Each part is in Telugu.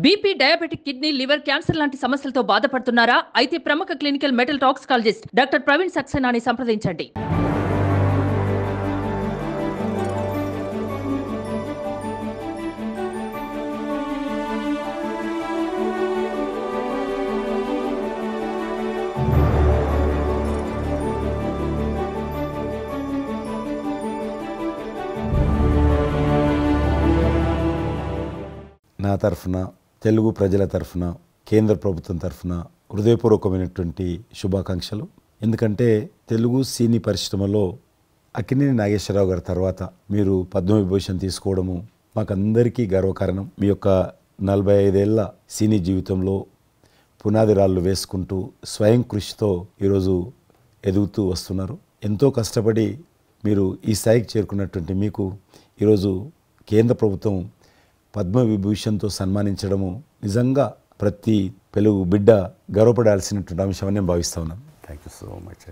BP, diabetic, kidney, liver, cancer లాంటి సమస్యలతో బాధపడుతున్నారా? అయితే ప్రముఖ clinical metal toxicologist doctor Praveen సక్సేనాని సంప్రదించండి. నా తరఫున తెలుగు ప్రజల తరఫున కేంద్ర ప్రభుత్వం తరఫున హృదయపూర్వకమైనటువంటి శుభాకాంక్షలు. ఎందుకంటే తెలుగు సినీ పరిశ్రమలో అక్కినేని నాగేశ్వరరావు గారి తర్వాత మీరు పద్మవిభూషణ్ తీసుకోవడము మాకందరికీ గర్వకారణం. మీ యొక్క 45 ఏళ్ల సినీ జీవితంలో పునాది రాళ్ళు వేసుకుంటూ స్వయం కృషితో ఈరోజు ఎదుగుతూ వస్తున్నారు. ఎంతో కష్టపడి మీరు ఈ స్థాయికి చేరుకున్నటువంటి మీకు ఈరోజు కేంద్ర ప్రభుత్వం పద్మవిభూషణ్తో సన్మానించడము నిజంగా ప్రతి తెలుగు బిడ్డ గర్వపడాల్సినటువంటి అంశమని నేను భావిస్తా ఉన్నాను. Thank you so much.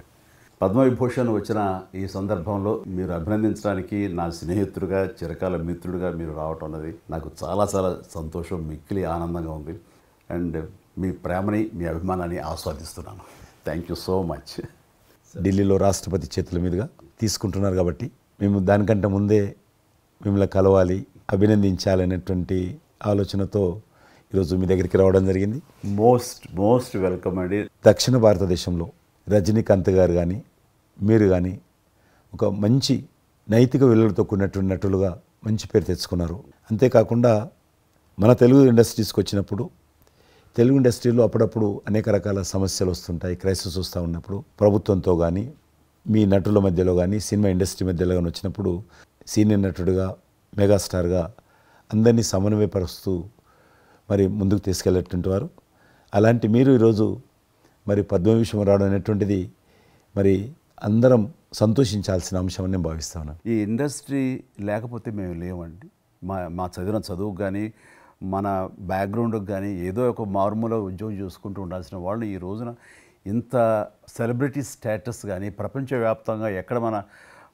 Padma Vibhushan వచ్చిన ఈ సందర్భంలో మీరు అభినందించడానికి నా స్నేహితుడిగా చిరకాల మిత్రుడిగా మీరు రావటం అన్నది నాకు చాలా చాలా సంతోషం, మిక్కిలి ఆనందంగా ఉంది. అండ్ మీ ప్రేమని మీ అభిమానాన్ని ఆస్వాదిస్తున్నాను. Thank you so much. ఢిల్లీలో రాష్ట్రపతి చేతుల మీదుగా తీసుకుంటున్నారు కాబట్టి మేము దానికంటే ముందే మిమ్మల్ని కలవాలి, అభినందించాలనేటువంటి ఆలోచనతో ఈరోజు మీ దగ్గరికి రావడం జరిగింది. మోస్ట్ వెల్కమ్ అండి. దక్షిణ భారతదేశంలో రజనీకాంత్ గారు కానీ మీరు కానీ ఒక మంచి నైతిక విలువలతో కూడినటువంటి నటులుగా మంచి పేరు తెచ్చుకున్నారు. అంతేకాకుండా మన తెలుగు ఇండస్ట్రీస్కి వచ్చినప్పుడు తెలుగు ఇండస్ట్రీలో అప్పుడప్పుడు అనేక రకాల సమస్యలు వస్తుంటాయి, క్రైసిస్ వస్తూ ఉన్నప్పుడు ప్రభుత్వంతో కానీ మీ నటుల మధ్యలో కానీ సినిమా ఇండస్ట్రీ మధ్యలో కానీ వచ్చినప్పుడు సీనియర్ నటుడుగా మెగాస్టార్గా అందరినీ సమన్వయపరుస్తూ మరి ముందుకు తీసుకెళ్ళేటువంటి వారు. అలాంటి మీరు ఈరోజు మరి పద్మవిభూషణ్ రావడం అనేటువంటిది మరి అందరం సంతోషించాల్సిన అంశం అని నేను భావిస్తాను. ఈ ఇండస్ట్రీ లేకపోతే మేము లేవండి. మా చదివిన చదువుకు కానీ మన బ్యాక్గ్రౌండ్కి కానీ ఏదో ఒక మారుమూల ఉద్యోగం చూసుకుంటూ ఉండాల్సిన వాళ్ళు ఈ రోజున ఇంత సెలబ్రిటీ స్టేటస్ కానీ ప్రపంచవ్యాప్తంగా ఎక్కడ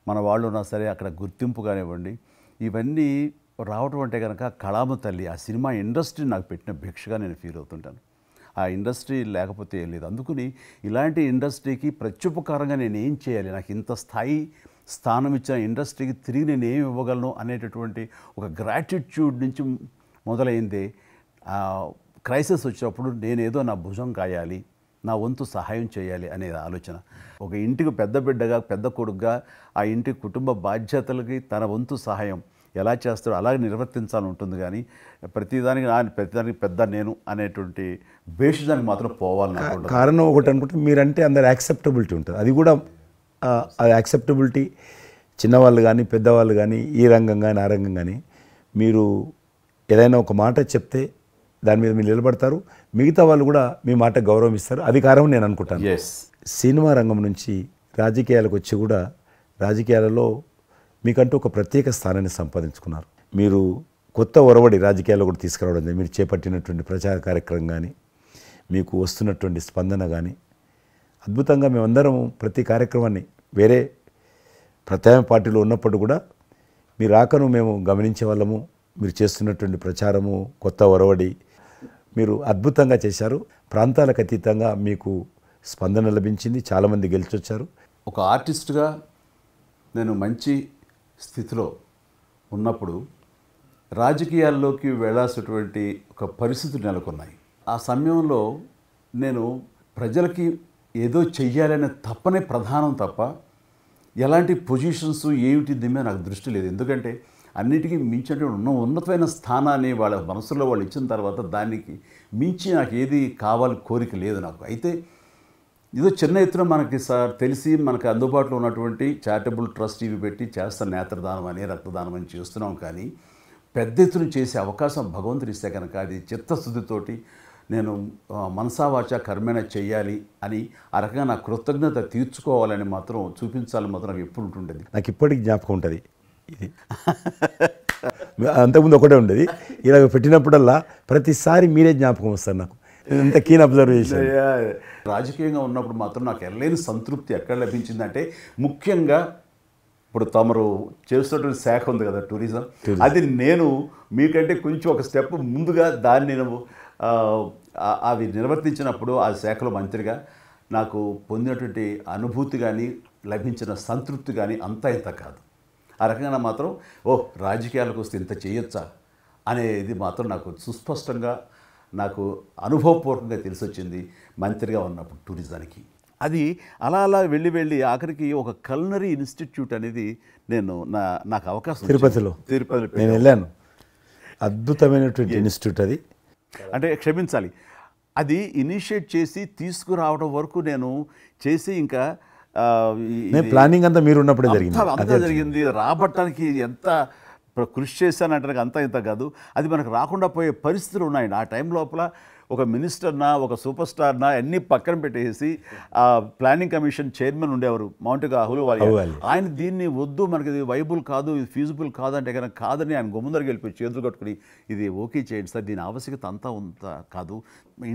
మన వాళ్ళు ఉన్నా సరే అక్కడ గుర్తింపు కానివ్వండి, ఇవన్నీ రావటం అంటే కనుక కళామ తల్లి ఆ సినిమా ఇండస్ట్రీ నాకు పెట్టిన భిక్షగా నేను ఫీల్ అవుతుంటాను. ఆ ఇండస్ట్రీ లేకపోతే ఏం లేదు. అందుకని ఇలాంటి ఇండస్ట్రీకి ప్రత్యుపకారంగా నేను ఏం చేయాలి, నాకు ఇంత స్థానం ఇచ్చిన ఇండస్ట్రీకి తిరిగి నేను ఏమి ఇవ్వగలను అనేటటువంటి ఒక గ్రాటిట్యూడ్ నుంచి మొదలైంది. క్రైసిస్ వచ్చినప్పుడు నేనేదో నా భుజం కాయాలి, నా వంతు సహాయం చేయాలి అనే ఆలోచన. ఒక ఇంటికి పెద్ద బిడ్డగా పెద్ద కొడుకుగా ఆ ఇంటి కుటుంబ బాధ్యతలకి తన వంతు సహాయం ఎలా చేస్తాడో అలాగే నిర్వర్తించాలని ఉంటుంది. కానీ ప్రతిదానికి పెద్ద నేను అనేటువంటి బేషిజానికి మాత్రం పోవాలని కారణం ఒకటి అనుకుంటే మీరంటే అందరు యాక్సెప్టబిలిటీ ఉంటుంది. అది కూడా ఆ యాక్సెప్టబిలిటీ చిన్నవాళ్ళు కానీ పెద్దవాళ్ళు కానీ ఈ రంగం కానీ ఆ రంగం కానీ మీరు ఏదైనా ఒక మాట చెప్తే దాని మీద మీరు నిలబడతారు, మిగతా వాళ్ళు కూడా మీ మాట గౌరవం ఇస్తారు. అది కారణం నేను అనుకుంటాను. సినిమా రంగం నుంచి రాజకీయాలకు వచ్చి కూడా రాజకీయాలలో మీకంటూ ఒక ప్రత్యేక స్థానాన్ని సంపాదించుకున్నారు. మీరు కొత్త ఒరవడి రాజకీయాల్లో కూడా తీసుకురావడం, మీరు చేపట్టినటువంటి ప్రచార కార్యక్రమం కానీ మీకు వస్తున్నటువంటి స్పందన కానీ అద్భుతంగా మేమందరం ప్రతి కార్యక్రమాన్ని వేరే ప్రత్యామ్నాయ పార్టీలో ఉన్నప్పుడు కూడా మీ రాకను మేము గమనించే వాళ్ళము. మీరు చేస్తున్నటువంటి ప్రచారము కొత్త ఒరవడి మీరు అద్భుతంగా చేశారు. ప్రాంతాలకు అతీతంగా మీకు స్పందన లభించింది, చాలామంది గెలిచొచ్చారు. ఒక ఆర్టిస్ట్గా నేను మంచి స్థితిలో ఉన్నప్పుడు రాజకీయాల్లోకి వెళ్ళాల్సినటువంటి ఒక పరిస్థితులు నెలకొన్నాయి. ఆ సమయంలో నేను ప్రజలకి ఏదో చెయ్యాలనే తప్పనే ప్రధానం తప్ప ఎలాంటి పొజిషన్స్ ఏమిటి దీని మీద నాకు దృష్టి లేదు. ఎందుకంటే అన్నిటికీ మించి ఉన్నతమైన స్థానాన్ని వాళ్ళ మనసులో వాళ్ళు ఇచ్చిన తర్వాత దానికి మించి నాకు ఏది కావాలి కోరిక లేదు నాకు. అయితే ఏదో చిన్న ఎత్తున మనకి తెలిసి మనకు అందుబాటులో ఉన్నటువంటి చారిటబుల్ ట్రస్ట్ ఇవి పెట్టి చేస్తాను, నేత్రదానం అని రక్తదానం అని చేస్తున్నాం. కానీ పెద్ద ఎత్తున చేసే అవకాశం భగవంతుడు ఇస్తే కనుక అది చిత్తశుద్ధితోటి నేను మనసావాచ కర్మేణ చెయ్యాలి అని ఆ రకంగా నా కృతజ్ఞత తీర్చుకోవాలని మాత్రం చూపించాలని మాత్రం నాకు ఎప్పుడు ఉంటుండేది. నాకు ఇప్పటికి జ్ఞాపకం ఉంటుంది. ఇది అంతకుముందు ఒకటే ఉండేది, ఇలా పెట్టినప్పుడల్లా ప్రతిసారి మీరే జ్ఞాపకం వస్తారు నాకు. ఎంత కీన్ అబ్జర్వ్ చేశాను. రాజకీయంగా ఉన్నప్పుడు మాత్రం నాకు ఎనలేని సంతృప్తి ఎక్కడ లభించిందంటే ముఖ్యంగా ఇప్పుడు తమరు చేస్తున్నటువంటి శాఖ ఉంది కదా టూరిజం, అది నేను మీకంటే కొంచెం ఒక స్టెప్ ముందుగా దాన్ని నేను అవి నిర్వర్తించినప్పుడు ఆ శాఖలో మంత్రిగా నాకు పొందినటువంటి అనుభూతి కానీ లభించిన సంతృప్తి కానీ అంతా ఇంత కాదు. ఆ రకంగా మాత్రం రాజకీయాలకు వస్తే ఇంత చేయొచ్చా అనేది మాత్రం నాకు సుస్పష్టంగా నాకు అనుభవపూర్వకంగా తెలిసి వచ్చింది మంత్రిగా ఉన్నప్పుడు టూరిజానికి. అది అలా అలా వెళ్ళి ఆఖరికి ఒక కల్నరీ ఇన్స్టిట్యూట్ అనేది నాకు అవకాశం తిరుపతిలో నేను వెళ్ళాను. అద్భుతమైనటువంటి ఇన్స్టిట్యూట్ అది. అంటే క్షమించాలి, అది ఇనిషియేట్ చేసి తీసుకురావడం వరకు నేను చేసి ఇంకా ప్లానింగ్ అంతా మీరు ఉన్నప్పుడే జరిగింది. రాబట్టడానికి ఎంత కృషి చేశానంటే అంతా ఇంత కాదు, అది మనకు రాకుండా పోయే పరిస్థితులు ఉన్నాయండి. ఆ టైం లోపల ఒక మినిస్టర్నా ఒక సూపర్ స్టార్నా అన్నీ పక్కన పెట్టేసి ఆ ప్లానింగ్ కమిషన్ చైర్మన్ ఉండేవారు మౌంటిగా అహులువాలియా, ఆయన దీన్ని వద్దు, మనకి ఇది వైబుల్ కాదు, ఇది ఫీజిబుల్ కాదంటే కనుక కాదని ఆయన గుమ్మదరికి వెళ్ళిపోయి చేతులు కట్టుకుని ఇది ఓకే చేయండి సార్, దీని ఆవశ్యకత అంతా కాదు.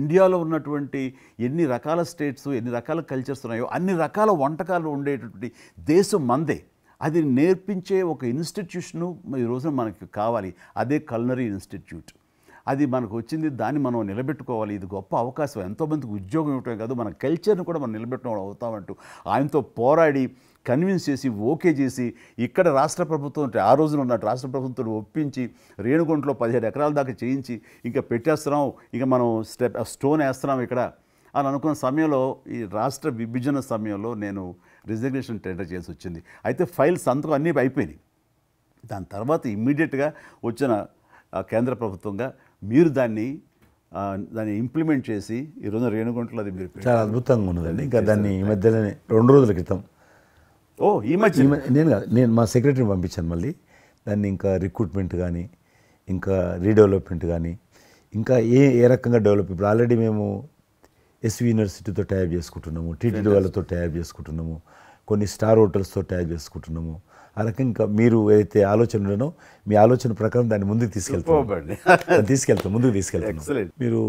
ఇండియాలో ఉన్నటువంటి ఎన్ని రకాల స్టేట్స్ ఎన్ని రకాల కల్చర్స్ ఉన్నాయో అన్ని రకాల వంటకాలు ఉండేటటువంటి దేశం మందే. అది నేర్పించే ఒక ఇన్స్టిట్యూషను ఈ రోజున మనకి కావాలి, అదే కల్నరీ ఇన్స్టిట్యూట్. అది మనకు వచ్చింది, దాన్ని మనం నిలబెట్టుకోవాలి. ఇది గొప్ప అవకాశం, ఎంతోమందికి ఉద్యోగం ఇవ్వటమే కాదు మన కల్చర్ని కూడా మనం నిలబెట్టుకోవడం అవుతామంటూ ఆయనతో పోరాడి కన్విన్స్ చేసి ఓకే చేసి ఇక్కడ రాష్ట్ర ప్రభుత్వం ఆ రోజున ఉన్నట్టు రాష్ట్ర ప్రభుత్వం ఒప్పించి రేణుగుంటలో 17 ఎకరాల దాకా చేయించి ఇంకా పెట్టేస్తున్నాం, ఇంకా మనం స్టోన్ వేస్తున్నాం ఇక్కడ అని అనుకున్న సమయంలో ఈ రాష్ట్ర విభజన సమయంలో నేను రిజిగ్నేషన్ టెండర్ చేసి వచ్చింది. అయితే ఫైల్స్ సంతకం అన్నీ అయిపోయినాయి. దాని తర్వాత ఇమ్మీడియట్గా వచ్చిన కేంద్ర ప్రభుత్వంగా మీరు దాన్ని ఇంప్లిమెంట్ చేసి ఈరోజు రేణుగుంటలో అది మీరు చాలా అద్భుతంగా ఉన్నదండి. ఇంకా దాన్ని ఈ మధ్యలోనే 2 రోజుల క్రితం ఈ మధ్య నేను మా సెక్రటరీని పంపించాను. మళ్ళీ దాన్ని ఇంకా రిక్రూట్మెంట్ కానీ ఇంకా రీడెవలప్మెంట్ కానీ ఇంకా ఏ రకంగా డెవలప్. ఇప్పుడు ఆల్రెడీ మేము ఎస్వి యూనివర్సిటీతో టైప్ చేసుకుంటున్నాము, టీటీడీ వాళ్ళతో టైప్ చేసుకుంటున్నాము, కొన్ని స్టార్ హోటల్స్తో టైప్ చేసుకుంటున్నాము. ఆ రకంగా ఇంకా మీరు ఏదైతే ఆలోచన ఉండనో మీ ఆలోచన ప్రకారం దాన్ని ముందుకు ముందుకు తీసుకెళ్తాం. మీరు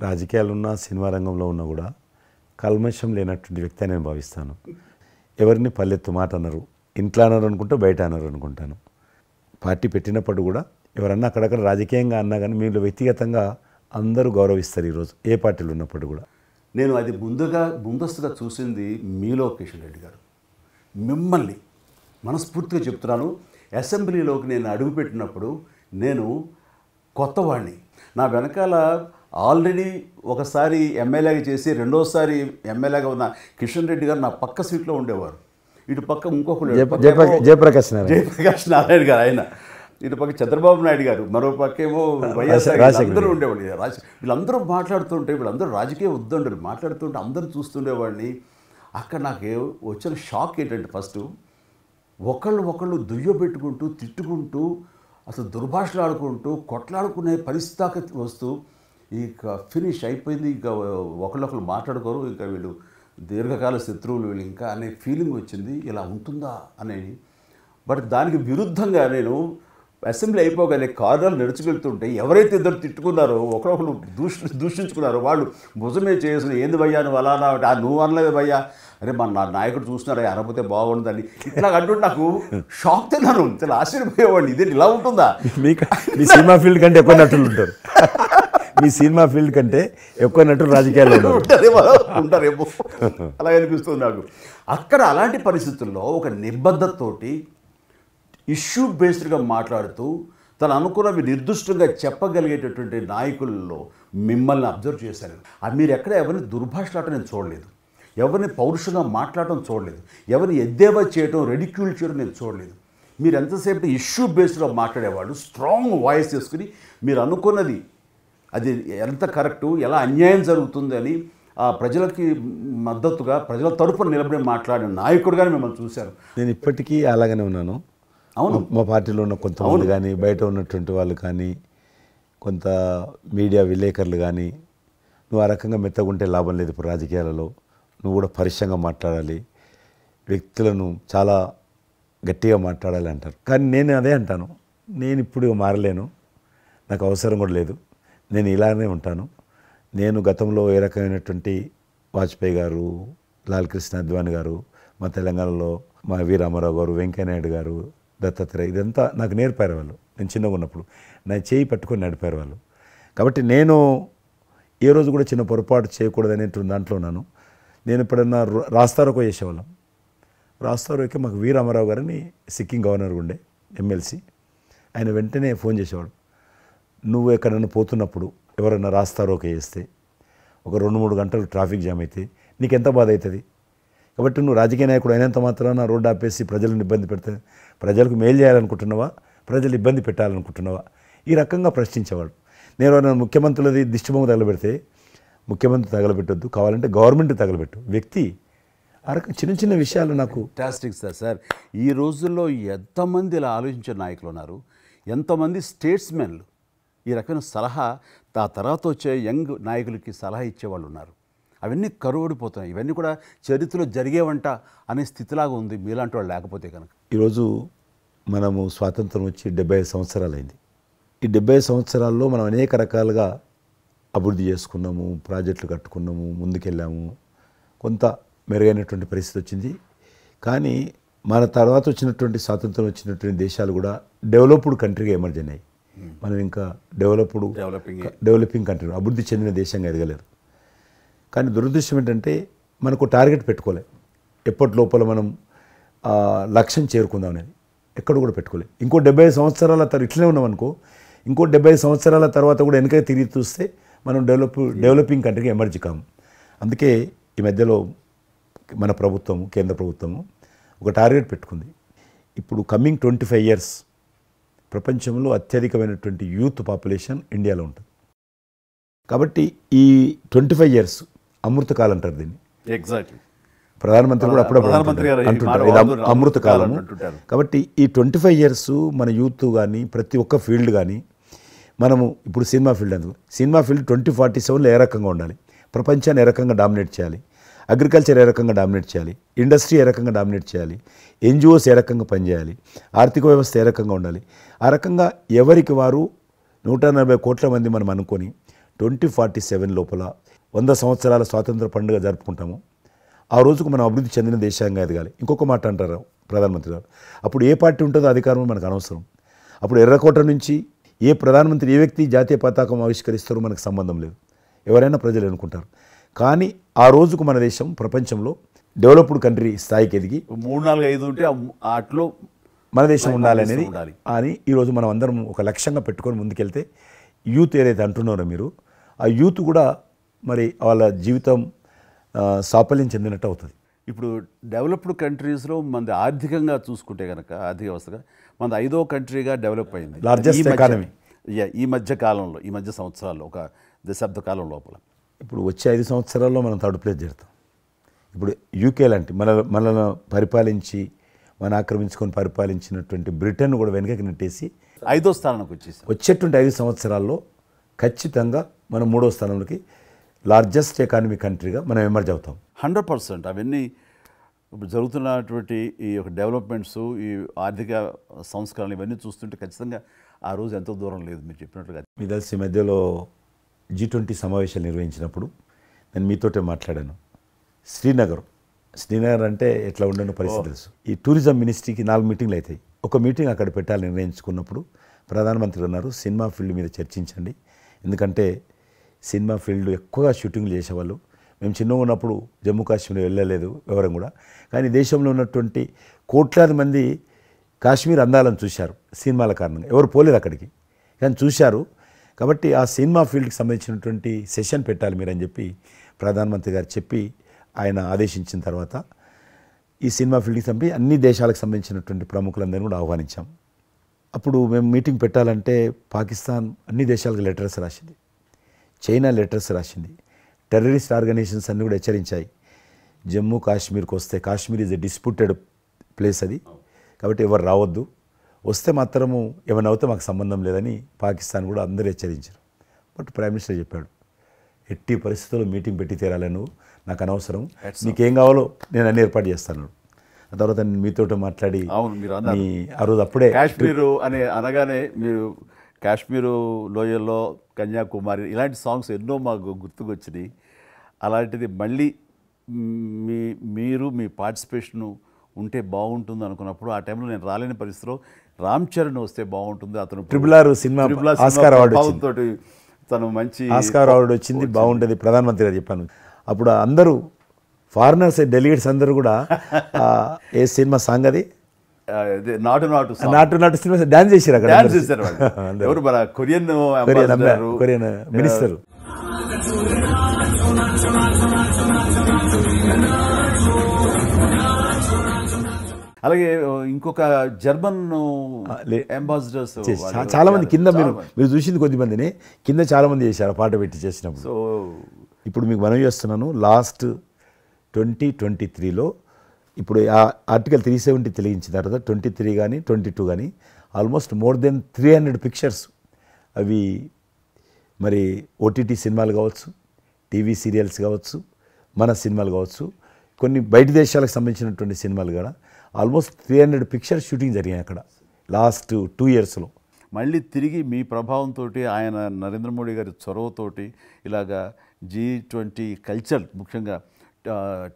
రాజకీయాలు ఉన్నా సినిమా రంగంలో ఉన్నా కూడా కల్మషం లేనటువంటి వ్యక్తి అని నేను భావిస్తాను. ఎవరిని పల్లెత్తు మాట అన్నారు, ఇంట్లో అన్నారు అనుకుంటే బయట అన్నారు అనుకుంటాను. పార్టీ పెట్టినప్పుడు కూడా ఎవరన్నా అక్కడక్కడ రాజకీయంగా అన్నా కానీ మీరు వ్యక్తిగతంగా అందరూ గౌరవిస్తారు ఈరోజు ఏ పార్టీలు ఉన్నప్పుడు కూడా. నేను అది ముందస్తుగా చూసింది మీలో కిషన్ రెడ్డి గారు. మిమ్మల్ని మనస్ఫూర్తిగా చెప్తున్నాను, అసెంబ్లీలోకి నేను అడుగుపెట్టినప్పుడు నేను కొత్తవాడిని. నా వెనకాల ఆల్రెడీ ఒకసారి ఎమ్మెల్యేగా చేసి రెండోసారి ఎమ్మెల్యేగా ఉన్న కిషన్ రెడ్డి గారు నా పక్క సీట్లో ఉండేవారు. ఇటు పక్క ఇంకొకరు జయప్రకాష్ నారాయణ గారు, ఆయన ఇటు పక్క చంద్రబాబు నాయుడు గారు, మరో పక్కేమో వైఎస్ఆర్ అందరూ ఉండేవాళ్ళు. వీళ్ళందరూ మాట్లాడుతుంటే వీళ్ళందరూ రాజకీయ ఉద్దండులు మాట్లాడుతుంటే అందరూ చూస్తుండేవాడిని. అక్కడ నాకు వచ్చిన షాక్ ఏంటంటే ఫస్ట్ ఒకళ్ళు దుయ్యబెట్టుకుంటూ తిట్టుకుంటూ అసలు దుర్భాషలు ఆడుకుంటూ కొట్లాడుకునే పరిస్థితి దాకా వస్తూ ఇక ఫినిష్ అయిపోయింది, ఇంకా ఒకళ్ళు మాట్లాడుకోరు, ఇంకా వీళ్ళు దీర్ఘకాల శత్రువులు వీళ్ళు ఇంకా అనే ఫీలింగ్ వచ్చింది. ఇలా ఉంటుందా అనేది. బట్ దానికి విరుద్ధంగా నేను అసెంబ్లీ అయిపోగానే కారులో నడుచుకెళ్తుంటే ఎవరైతే ఇద్దరు తిట్టుకున్నారో ఒకరొకరు దూషించుకున్నారో వాళ్ళు భుజమే చేసిన ఏంది భయ్యా నువ్వు అలా నువ్వు అనలేదు భయ్యా, అరే నా నాయకుడు చూస్తున్నారా అనకపోతే బాగుంటుందని ఇట్లా అంటుంటే నాకు షాక్ తిన్నాను. చాలా ఆశ్చర్యపోయేవాడిని, ఇదే ఇలా ఉంటుందా. మీ సినిమా ఫీల్డ్ కంటే ఎక్కువ నటులు ఉంటారు, మీ సినిమా ఫీల్డ్ కంటే ఎక్కువ నటులు రాజకీయాల్లో ఉంటారేమో అలా అనిపిస్తుంది నాకు. అక్కడ అలాంటి పరిస్థితుల్లో ఒక నిబద్ధతతోటి ఇష్యూ బేస్డ్గా మాట్లాడుతూ తను అనుకున్నవి నిర్దిష్టంగా చెప్పగలిగేటటువంటి నాయకుల్లో మిమ్మల్ని అబ్జర్వ్ చేశాను. మీరు ఎక్కడ ఎవరిని దుర్భాషలాడటం నేను చూడలేదు, ఎవరిని పౌరుషంగా మాట్లాడటం చూడలేదు, ఎవరిని ఎద్దేవా చేయటం రెడిక్యూల్ చేయడం నేను చూడలేదు. మీరు ఎంతసేపు ఇష్యూ బేస్డ్గా మాట్లాడేవాళ్ళు స్ట్రాంగ్ వాయిస్ చేసుకుని మీరు అనుకున్నది అది ఎంత కరెక్టు, ఎలా అన్యాయం జరుగుతుంది అని ఆ ప్రజలకి మద్దతుగా ప్రజల తరపున నిలబడి మాట్లాడిన నాయకుడుగానే మిమ్మల్ని చూశాను. నేను ఇప్పటికీ అలాగనే ఉన్నాను. అవును, మా పార్టీలో ఉన్న కొంతమంది కానీ బయట ఉన్నటువంటి వాళ్ళు కానీ కొంత మీడియా విలేకరులు కానీ నువ్వు ఆ రకంగా మెత్తగుంటే లాభం లేదు, ఇప్పుడు రాజకీయాలలో నువ్వు కూడా పరుషంగా మాట్లాడాలి, వ్యక్తులను చాలా గట్టిగా మాట్లాడాలి అంటారు. కానీ నేను అదే అంటాను, నేను ఇప్పుడు మారలేను, నాకు అవసరం కూడా లేదు, నేను ఇలానే ఉంటాను. నేను గతంలో ఏ రకమైనటువంటి వాజ్పేయి గారు, లాల్ కృష్ణ అద్వానీ గారు, మా తెలంగాణలో మా వి రామారావు గారు, వెంకయ్యనాయుడు గారు, దత్తాత్రేయ, ఇదంతా నాకు నేర్పారు వాళ్ళు. నేను చిన్నగా ఉన్నప్పుడు నా చేయి పట్టుకొని నడిపారు వాళ్ళు. కాబట్టి నేను ఏ రోజు కూడా చిన్న పొరపాటు చేయకూడదనేటువంటి దాంట్లో ఉన్నాను. నేను ఎప్పుడన్నా రాస్తారోకో చేసేవాళ్ళం. రాస్తారోకే మాకు వి రామారావు గారని సిక్కిం గవర్నర్ ఉండే ఎమ్మెల్సీ, ఆయన వెంటనే ఫోన్ చేసేవాడు. నువ్వు ఎక్కడన్నా పోతున్నప్పుడు ఎవరైనా రాస్తారోకే చేస్తే ఒక 2-3 గంటలు ట్రాఫిక్ జామ్ అయితే నీకు ఎంత బాధ అవుతుంది? కాబట్టి నువ్వు రాజకీయ నాయకుడు అయినంత మాత్రాన రోడ్డు ఆపేసి ప్రజలను ఇబ్బంది పెడితే ప్రజలకు మేలు చేయాలనుకుంటున్నావా, ప్రజలు ఇబ్బంది పెట్టాలనుకుంటున్నావా? ఈ రకంగా ప్రశ్నించేవాడు. నేను ఎవరైనా ముఖ్యమంత్రులది దిష్టిబొమ్మ తగలబెడితే ముఖ్యమంత్రి తగలబెట్టొద్దు, కావాలంటే గవర్నమెంట్ తగలబెట్టు, వ్యక్తి ఆ రకం చిన్న చిన్న విషయాలు నాకు. Fantastic sir. ఈ రోజుల్లో ఎంతమంది ఇలా ఆలోచించే నాయకులు ఉన్నారు, ఎంతమంది స్టేట్స్మెన్లు ఈ రకమైన సలహా ఆ తర్వాత వచ్చే యంగ్ నాయకులకి సలహా ఇచ్చేవాళ్ళు ఉన్నారు. అవన్నీ కరువడిపోతున్నాయి. ఇవన్నీ కూడా చరిత్రలో జరిగేవంట అనే స్థితిలాగా ఉంది మీలాంటి వాళ్ళు లేకపోతే కనుక. ఈరోజు మనము స్వాతంత్రం వచ్చి 75 సంవత్సరాలు అయింది. ఈ 75 సంవత్సరాల్లో మనం అనేక రకాలుగా అభివృద్ధి చేసుకున్నాము, ప్రాజెక్టులు కట్టుకున్నాము, ముందుకెళ్ళాము, కొంత మెరుగైనటువంటి పరిస్థితి వచ్చింది. కానీ మన తర్వాత వచ్చినటువంటి స్వాతంత్రం వచ్చినటువంటి దేశాలు కూడా డెవలప్డ్ కంట్రీగా ఎమర్జ్ అయినాయి. మనం ఇంకా డెవలపింగ్ కంట్రీ, అభివృద్ధి చెందిన దేశంగా ఎదగలేరు. కానీ దురదృష్టం ఏంటంటే మనకు టార్గెట్ పెట్టుకోలే. ఎప్పటి లోపల మనం లక్ష్యం చేరుకుందాం అనేది ఎక్కడ కూడా పెట్టుకోలేదు. ఇంకో 75 సంవత్సరాల తర్వాత ఇట్లనే ఉన్నాం అనుకో, ఇంకో 75 సంవత్సరాల తర్వాత కూడా వెనక తిరిగి చూస్తే మనం డెవలపింగ్ కంట్రీగా ఎమర్జ్ కాము. అందుకే ఈ మధ్యలో మన ప్రభుత్వం, కేంద్ర ప్రభుత్వము ఒక టార్గెట్ పెట్టుకుంది. ఇప్పుడు కమింగ్ 25 years ప్రపంచంలో అత్యధికమైనటువంటి యూత్ పాపులేషన్ ఇండియాలో ఉంటుంది. కాబట్టి ఈ 25 years అమృతకాలం అంటారు దీన్ని. ఎగ్జాక్ట్లీ. ప్రధానమంత్రి కూడా అప్పుడప్పుడు అంటుంటారు ఇది అమృతకాలం. కాబట్టి ఈ 25 years మన యూత్ కానీ ప్రతి ఒక్క ఫీల్డ్ కానీ మనము ఇప్పుడు సినిమా ఫీల్డ్ అందుకు సినిమా ఫీల్డ్ 2047లో ఏ రకంగా ఉండాలి, ప్రపంచాన్ని ఏ రకంగా డామినేట్ చేయాలి, అగ్రికల్చర్ ఏ రకంగా డామినేట్ చేయాలి, ఇండస్ట్రీ ఏ రకంగా డామినేట్ చేయాలి, ఎన్జిఓస్ ఏ రకంగా పనిచేయాలి, ఆర్థిక వ్యవస్థ ఏ రకంగా ఉండాలి, ఆ రకంగా ఎవరికి వారు 140 కోట్ల మంది మనం అనుకొని 2047 లోపల 100 సంవత్సరాల స్వాతంత్ర పండుగ జరుపుకుంటాము. ఆ రోజుకు మనం అభివృద్ధి చెందిన దేశంగా ఎదగాలి. ఇంకొక మాట అంటారు ప్రధానమంత్రి గారు, అప్పుడు ఏ పార్టీ ఉంటుందో అధికారం మనకు అనవసరం. అప్పుడు ఎర్రకోట నుంచి ఏ ప్రధానమంత్రి ఏ వ్యక్తి జాతీయ పతాకం ఆవిష్కరిస్తారో మనకు సంబంధం లేదు, ఎవరైనా ప్రజలు అనుకుంటారు. కానీ ఆ రోజుకు మన దేశం ప్రపంచంలో డెవలప్డ్ కంట్రీ స్థాయికి ఎదిగి 3, 4, 5 ఉంటే అట్లో మన దేశం ఉండాలి అనేది అని ఈరోజు మనం అందరం ఒక లక్ష్యంగా పెట్టుకొని ముందుకెళ్తే యూత్ ఏదైతే అంటున్నారో మీరు, ఆ యూత్ కూడా మరి వాళ్ళ జీవితం సాఫల్యం చెందినట్టు అవుతుంది. ఇప్పుడు డెవలప్డ్ కంట్రీస్లో మనది ఆర్థికంగా చూసుకుంటే కనుక ఆర్థిక వ్యవస్థగా మనది 5వ కంట్రీగా డెవలప్ అయింది. లార్జెస్ట్ ఎకానమీ ఈ మధ్య కాలంలో, ఈ మధ్య సంవత్సరాల్లో, ఒక దశాబ్ద కాలం లోపల. ఇప్పుడు వచ్చే 5 సంవత్సరాల్లో మనం థర్డ్ ప్లేస్ చేరుతాం. ఇప్పుడు యూకే లాంటి మనల్ని పరిపాలించి ఆక్రమించుకొని పరిపాలించినటువంటి బ్రిటన్ కూడా వెనకకి నెట్టేసి 5వ స్థానానికి వచ్చేసాం. వచ్చేటువంటి 5 సంవత్సరాల్లో ఖచ్చితంగా మనం 3వ స్థానంలోకి లార్జెస్ట్ ఎకానమీ కంట్రీగా మనం ఎమర్జ్ అవుతాం. 100%. అవన్నీ ఇప్పుడు జరుగుతున్నటువంటి ఈ యొక్క డెవలప్మెంట్స్, ఈ ఆర్థిక సంస్కరణలు ఇవన్నీ చూస్తుంటే ఖచ్చితంగా ఆ రోజు ఎంతో దూరం లేదు మీరు చెప్పినట్లుగా. మీ తెలిసి మధ్యలో G20 సమావేశాలు నిర్వహించినప్పుడు నేను మీతోటే మాట్లాడాను. శ్రీనగర్ అంటే ఎట్లా ఉండని పరిస్థితి తెలుసు. ఈ టూరిజం మినిస్ట్రీకి 4 మీటింగ్లు అవుతాయి. ఒక మీటింగ్ అక్కడ పెట్టాలని నిర్ణయించుకున్నప్పుడు ప్రధానమంత్రి అన్నారు, సినిమా ఫీల్డ్ మీద చర్చించండి, ఎందుకంటే సినిమా ఫీల్డ్ ఎక్కువగా షూటింగ్లు చేసేవాళ్ళు. మేము చిన్నగా ఉన్నప్పుడు జమ్మూ కాశ్మీర్ వెళ్ళలేదు వివరం కూడా, కానీ దేశంలో ఉన్నటువంటి కోట్లాది మంది కాశ్మీర్ అందాలను చూశారు సినిమాల కారణంగా. ఎవరు పోలేదు అక్కడికి, కానీ చూశారు. కాబట్టి ఆ సినిమా ఫీల్డ్కి సంబంధించినటువంటి సెషన్ పెట్టాలి మీరని చెప్పి ప్రధానమంత్రి గారు చెప్పి ఆయన ఆదేశించిన తర్వాత ఈ సినిమా ఫీల్డ్కి సంబంధించి అన్ని దేశాలకు సంబంధించినటువంటి ప్రముఖులందరినీ కూడా ఆహ్వానించాం. అప్పుడు మేము మీటింగ్ పెట్టాలంటే పాకిస్తాన్ అన్ని దేశాలకు లెటర్స్ రాసింది, చైనా లెటర్స్ రాసింది, టెర్రరిస్ట్ ఆర్గనైజేషన్స్ అన్నీ కూడా హెచ్చరించాయి. జమ్మూ కాశ్మీర్కి వస్తే Kashmir is a disputed place అది, కాబట్టి ఎవరు రావద్దు, వస్తే మాత్రము ఏమైనా అవుతే మాకు సంబంధం లేదని పాకిస్తాన్ కూడా అందరూ హెచ్చరించారు. బట్ ప్రైమ్ మినిస్టర్ చెప్పాడు, ఎట్టి పరిస్థితుల్లో మీటింగ్ పెట్టి తీరాలి, నువ్వు నాకు అనవసరం, నీకేం కావాలో నేను అన్ని ఏర్పాటు చేస్తాను. ఆ తర్వాత నేను మీతో మాట్లాడి ఆ రోజు అప్పుడే కాశ్మీరు అనగానే మీరు కాశ్మీరు లోయల్లో కన్యాకుమారి ఇలాంటి సాంగ్స్ ఎన్నో మాకు గుర్తుకొచ్చినాయి. అలాంటిది మళ్ళీ మీరు మీ పార్టిసిపేషను ఉంటే బాగుంటుంది అనుకున్నప్పుడు ఆ టైంలో నేను రాలేని పరిస్థితిలో రామ్ చరణ్ వస్తే బాగుంటుంది, అతను triple R cinema Oscar award వచ్చింది, తోటి తను మంచి ఆస్కార్ అవార్డు వచ్చింది, బాగుంటుంది, ప్రధానమంత్రి గారు చెప్పాను. అప్పుడు అందరూ ఫారినర్స్ డెలిగేట్స్ అందరూ కూడా ఏ సినిమా సాంగ్ అది నాటు నాటు నాటు నాటు సినిమా డాన్స్ చేశారు అక్కడ, డాన్స్ చేశారు వాళ్ళు. ఎవరు మన కొరియన్ కొరియన్ మినిస్టర్. అలాగే ఇంకొక జర్మన్ అంబాసిడర్స్ చాలా మంది కింద మీరు చూసింది కొద్దిమందిని, కింద చాలా మంది చేశారు ఆ పాట పెట్టి చేసినప్పుడు. సో ఇప్పుడు మీకు మనవి చేస్తున్నాను, లాస్ట్ 2023లో ఇప్పుడు ఆ ఆర్టికల్ 370 తెలియించిన తర్వాత 23 కానీ 22 కానీ ఆల్మోస్ట్ మోర్ దెన్ 300 పిక్చర్స్ అవి మరి ఓటీటీ సినిమాలు కావచ్చు, టీవీ సీరియల్స్ కావచ్చు, మన సినిమాలు కావచ్చు, కొన్ని బయట దేశాలకు సంబంధించినటువంటి సినిమాలు కూడా ఆల్మోస్ట్ 300 పిక్చర్స్ షూటింగ్ జరిగాయి అక్కడ లాస్ట్ 2 ఇయర్స్లో. మళ్ళీ తిరిగి మీ ప్రభావంతో ఆయన నరేంద్ర మోడీ గారి చొరవతోటి ఇలాగా G20 కల్చర్ ముఖ్యంగా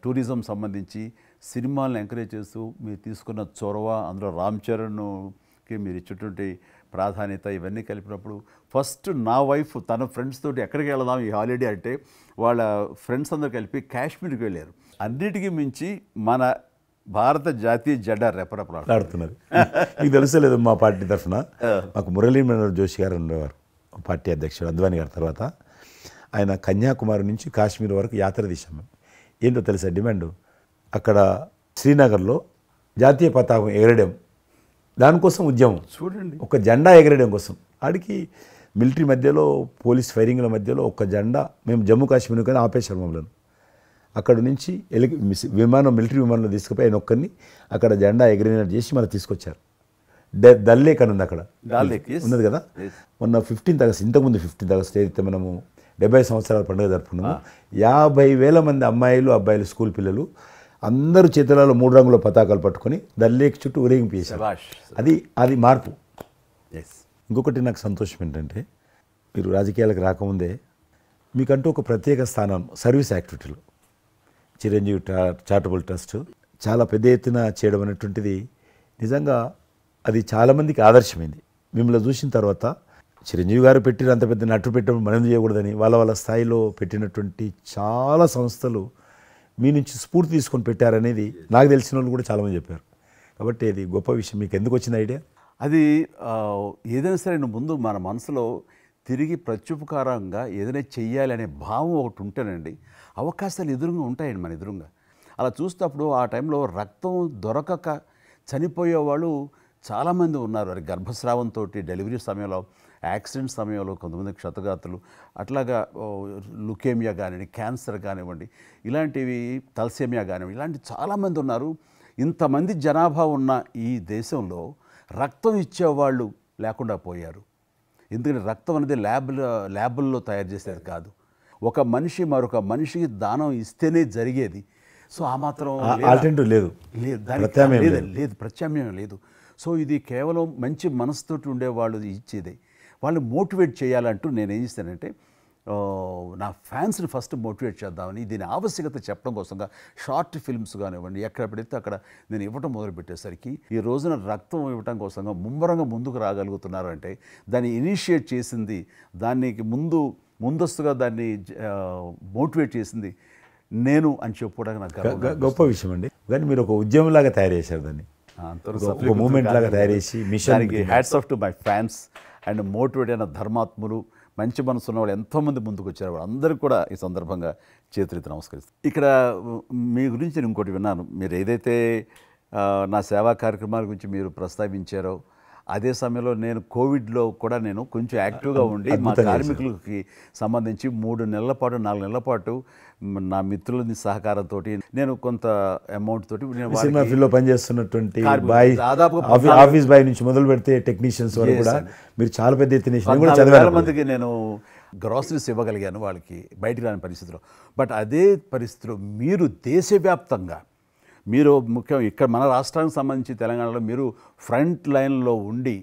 టూరిజం సంబంధించి సినిమాలను ఎంకరేజ్ చేస్తూ మీరు తీసుకున్న చొరవ, అందులో రామ్ చరణ్కి మీరు ఇచ్చేటువంటి ప్రాధాన్యత ఇవన్నీ కలిపినప్పుడు ఫస్ట్ నా వైఫ్ తన ఫ్రెండ్స్ తోటి ఎక్కడికి వెళదాం ఈ హాలిడే అంటే వాళ్ళ ఫ్రెండ్స్ అందరూ కలిపి కాశ్మీర్కి వెళ్ళారు. అన్నిటికీ మించి మన భారత జాతీయ జెండా రెపరెపలాడుతున్నది. మీకు తెలుసలేదు, మా పార్టీ తరఫున మాకు మురళీ మనోహర్ జోషి గారు ఉండేవారు, పార్టీ అధ్యక్షుడు అద్వానీ గారి తర్వాత. ఆయన కన్యాకుమారి నుంచి కాశ్మీర్ వరకు యాత్ర తీసాము. ఏంటో తెలుసా డిమాండ్, అక్కడ శ్రీనగర్లో జాతీయ పతాకం ఎగరడం, దానికోసం ఉద్యమం చూడండి, ఒక జెండా ఎగరడం కోసం. ఆడికి మిలిటరీ మధ్యలో పోలీస్ ఫైరింగ్ల మధ్యలో ఒక జెండా, మేము జమ్మూ కాశ్మీర్ కానీ ఆపేశారు మమ్మల్ని. అక్కడ నుంచి విమానం, మిలిటరీ విమానంలో తీసుకుపోయి ఆయన ఒక్కరిని అక్కడ జెండా ఎగిరినట్టు చేసి మళ్ళీ తీసుకొచ్చారు. దల్ లేక్ అని ఉంది అక్కడ, ఉన్నది కదా. మొన్న 15th ఆగస్ట్, ఇంతకుముందు 15th ఆగస్ట్ ఏదైతే మనము 70 సంవత్సరాల పండుగ జరుపుకున్నాము, 50,000 మంది అమ్మాయిలు అబ్బాయిలు స్కూల్ పిల్లలు అందరూ చేతులలో 3 రంగుల పతాకాలు పట్టుకొని దల్ లేక్ చుట్టూ ఊరేగింపు చేశారు. అది మార్పు. ఇంకొకటి నాకు సంతోషం ఏంటంటే, మీరు రాజకీయాలకు రాకముందే మీకంటూ ఒక ప్రత్యేక స్థానం సర్వీస్ యాక్టివిటీలు, చిరంజీవి చారిటబుల్ ట్రస్ట్ చాలా పెద్ద ఎత్తున చేయడం అనేటువంటిది నిజంగా అది చాలామందికి ఆదర్శమైంది. మిమ్మల్ని చూసిన తర్వాత చిరంజీవి గారు పెట్టిన అంత పెద్ద నటు పెట్టడం మనం చేయకూడదని వాళ్ళ స్థాయిలో పెట్టినటువంటి చాలా సంస్థలు మీ నుంచి స్ఫూర్తి తీసుకొని పెట్టారనేది నాకు తెలిసిన వాళ్ళు కూడా చాలామంది చెప్పారు. కాబట్టి అది గొప్ప విషయం. మీకు ఎందుకు వచ్చింది ఐడియా? అది ఏదైనా సరే ముందు మన మనసులో తిరిగి ప్రత్యుపకారంగా ఏదైనా చెయ్యాలి అనే భావం ఒకటి ఉంటేనండి అవకాశాలు ఎదురుగా ఉంటాయండి మన ఎదురుగా. అలా చూసినప్పుడు ఆ టైంలో రక్తం దొరకక చనిపోయే వాళ్ళు చాలామంది ఉన్నారు. అది గర్భస్రావంతో, డెలివరీ సమయంలో, యాక్సిడెంట్ సమయంలో కొంతమంది క్షతగాతులు, అట్లాగా లుకేమియా కానివ్వండి, క్యాన్సర్ కానివ్వండి, ఇలాంటివి తలసేమియా కానివ్వండి, ఇలాంటి చాలామంది ఉన్నారు. ఇంతమంది జనాభా ఉన్న ఈ దేశంలో రక్తం ఇచ్చేవాళ్ళు లేకుండా పోయారు. ఎందుకంటే రక్తం అనేది ల్యాబుల్లో తయారు చేసేది కాదు, ఒక మనిషి మరొక మనిషికి దానం ఇస్తేనే జరిగేది. సో ఆ మాత్రం ఆల్టర్నేటివ్ లేదు, లేదు, ప్రత్యామ్నాయం లేదు. సో ఇది కేవలం మంచి మనసుతోటి ఉండేవాళ్ళు ఇచ్చేదే. వాళ్ళని మోటివేట్ చేయాలంటూ నేను ఏం చేస్తానంటే, నా ఫ్యాన్స్ని ఫస్ట్ మోటివేట్ చేద్దామని దీని ఆవశ్యకత చెప్పడం కోసంగా షార్ట్ ఫిల్మ్స్ కానివ్వండి, ఎక్కడ పెడితే అక్కడ నేను ఇవ్వటం మొదలుపెట్టేసరికి ఈ రోజున రక్తం ఇవ్వటం కోసంగా ముమ్మరంగా ముందుకు రాగలుగుతున్నారు అంటే దాన్ని ఇనిషియేట్ చేసింది, దానికి ముందస్తుగా దాన్ని మోటివేట్ చేసింది నేను అని చెప్పుకోవడానికి నాకు గొప్ప విషయం అండి. కానీ మీరు ఒక ఉద్యమంలాగా తయారు చేశారు దాన్ని, ఒక మూమెంట్ లాగా తయారు చేసి మిషన్కి hats off to my fans and motivate అయిన ధర్మాత్ములు, మంచి మనసు ఉన్న వాళ్ళు ఎంతోమంది ముందుకు వచ్చారు. వాళ్ళందరికీ కూడా ఈ సందర్భంగా చేతులెత్తి నమస్కరిస్తాను. ఇక్కడ మీ గురించి నేను ఇంకోటి విన్నాను, మీరు ఏదైతే నా సేవా కార్యక్రమాల గురించి మీరు ప్రస్తావించారో అదే సమయంలో నేను కోవిడ్లో కూడా నేను కొంచెం యాక్టివ్గా ఉండి మా కార్మికులకి సంబంధించి 3 నెలల పాటు 4 నెలల పాటు నా మిత్రుల సహకారంతో నేను కొంత అమౌంట్ తోటి సినిమా ఫీల్డ్లో పనిచేస్తున్నటువంటి బాయ్, ఆఫీస్ బాయ్ నుంచి మొదలు పెడితే టెక్నీషియన్స్ వరకు కూడా మీరు చాలా పెద్ద ఎత్తున 100,000 మందికి నేను గ్రాసరీస్ ఇవ్వగలిగాను వాళ్ళకి బయటికి రాని పరిస్థితిలో. బట్ అదే పరిస్థితిలో మీరు దేశవ్యాప్తంగా మీరు ముఖ్యం ఇక్కడ మన రాష్ట్రానికి సంబంధించి తెలంగాణలో మీరు ఫ్రంట్ లైన్లో ఉండి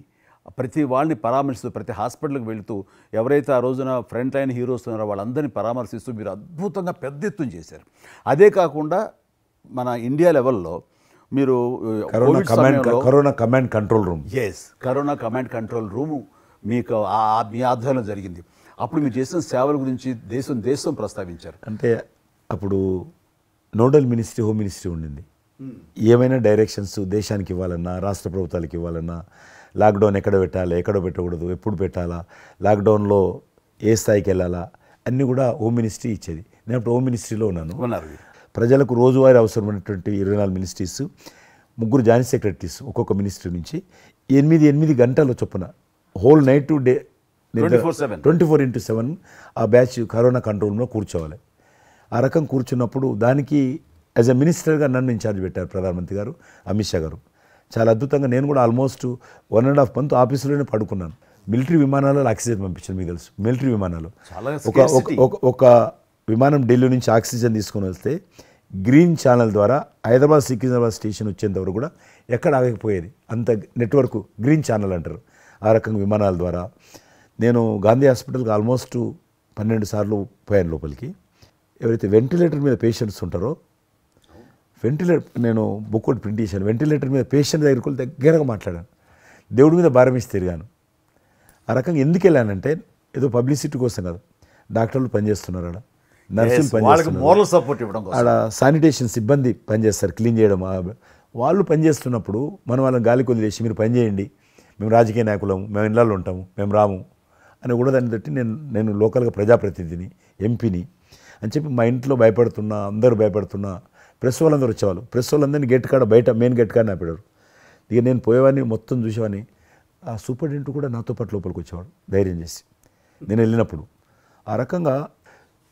ప్రతి వాళ్ళని పరామర్శిస్తూ, ప్రతి హాస్పిటల్కి వెళుతూ ఎవరైతే ఆ రోజున ఫ్రంట్ లైన్ హీరోస్ ఉన్నారో వాళ్ళందరినీ పరామర్శిస్తూ మీరు అద్భుతంగా పెద్ద ఎత్తున చేశారు. అదే కాకుండా మన ఇండియా లెవెల్లో మీరు corona command control room. Corona command control room మీకు మీ ఆధ్వర్యంలో జరిగింది. అప్పుడు మీరు చేసిన సేవల గురించి దేశం ప్రస్తావించారు. అంటే అప్పుడు నోడల్ మినిస్ట్రీ హోమ్ మినిస్ట్రీ ఉండింది. ఏమైనా డైరెక్షన్స్ దేశానికి ఇవ్వాలన్నా, రాష్ట్ర ప్రభుత్వాలకు ఇవ్వాలన్నా, లాక్డౌన్ ఎక్కడ పెట్టాలి, ఎక్కడ పెట్టకూడదు, ఎప్పుడు పెట్టాలా, లాక్డౌన్లో ఏ స్థాయికి వెళ్ళాలా అన్నీ కూడా హోమ్ మినిస్ట్రీ ఇచ్చేది. నేను అప్పుడు హోమ్ మినిస్ట్రీలో ఉన్నాను. ప్రజలకు రోజువారీ అవసరమైనటువంటి 24 మినిస్ట్రీస్, 3 జాయింట్ సెక్రటరీస్ ఒక్కొక్క మినిస్ట్రీ నుంచి 8 గంటల చొప్పున హోల్ నైట్ టు డే 24/7 ఆ బ్యాచ్ కరోనా కంట్రోల్లో కూర్చోవాలి. ఆ రకం కూర్చున్నప్పుడు దానికి యాజ్ ఎ మినిస్టర్గా నన్ను ఇన్ఛార్జ్ పెట్టారు ప్రధానమంత్రి గారు, అమిత్ షా గారు. చాలా అద్భుతంగా నేను కూడా ఆల్మోస్ట్ 1.5 month ఆఫీసులోనే పడుకున్నాను. మిలిటరీ విమానాలలో ఆక్సిజన్ పంపించాను. మీకు తెలుసు మిలిటరీ విమానాలు ఒక విమానం ఢిల్లీ నుంచి ఆక్సిజన్ తీసుకొని వస్తే గ్రీన్ ఛానల్ ద్వారా హైదరాబాద్ సికింద్రాబాద్ స్టేషన్ వచ్చేంత వరకు కూడా ఎక్కడ ఆగకపోయేది. అంత నెట్వర్క్ గ్రీన్ ఛానల్ అంటారు. ఆ రకంగా విమానాల ద్వారా నేను గాంధీ హాస్పిటల్కి ఆల్మోస్ట్ 12 సార్లు పోయాను లోపలికి. ఎవరైతే వెంటిలేటర్ మీద పేషెంట్స్ ఉంటారో నేను బుక్ ఒకటి ప్రింట్ చేశాను. వెంటిలేటర్ మీద పేషెంట్ దగ్గరగా మాట్లాడాను. దేవుడి మీద భారం ఇచ్చి తిరిగాను. ఆ రకంగా ఎందుకు వెళ్ళానంటే ఏదో పబ్లిసిటీ కోసం కాదు. డాక్టర్లు పనిచేస్తున్నారు, ఆడ నర్సులు పనిచేస్తున్నారు, ఆడ శానిటేషన్ సిబ్బంది పనిచేస్తారు, క్లీన్ చేయడం. వాళ్ళు పనిచేస్తున్నప్పుడు మనం వాళ్ళని గాలికి వదిలేసి మీరు పని చేయండి, మేము రాజకీయ నాయకులము, మేము ఇళ్ళల్లో ఉంటాము, మేము రాము అని కూడా దాన్ని బట్టి నేను లోకల్గా ప్రజాప్రతినిధిని, ఎంపీని అని చెప్పి మా ఇంట్లో భయపడుతున్నా, అందరూ భయపడుతున్నా. ప్రెస్ వాళ్ళందరూ వచ్చేవాళ్ళు. ప్రెస్ వాళ్ళందరినీ గేట్ కాడ బయట మెయిన్ గేట్ కాడ ఆపాడు. ఇక నేను పోయేవాడిని, మొత్తం చూసేవాడిని. ఆ సూపరింటెండెంట్ కూడా నాతో పాటు లోపలికి వచ్చేవాడు ధైర్యం చేసి నేను వెళ్ళినప్పుడు. ఆ రకంగా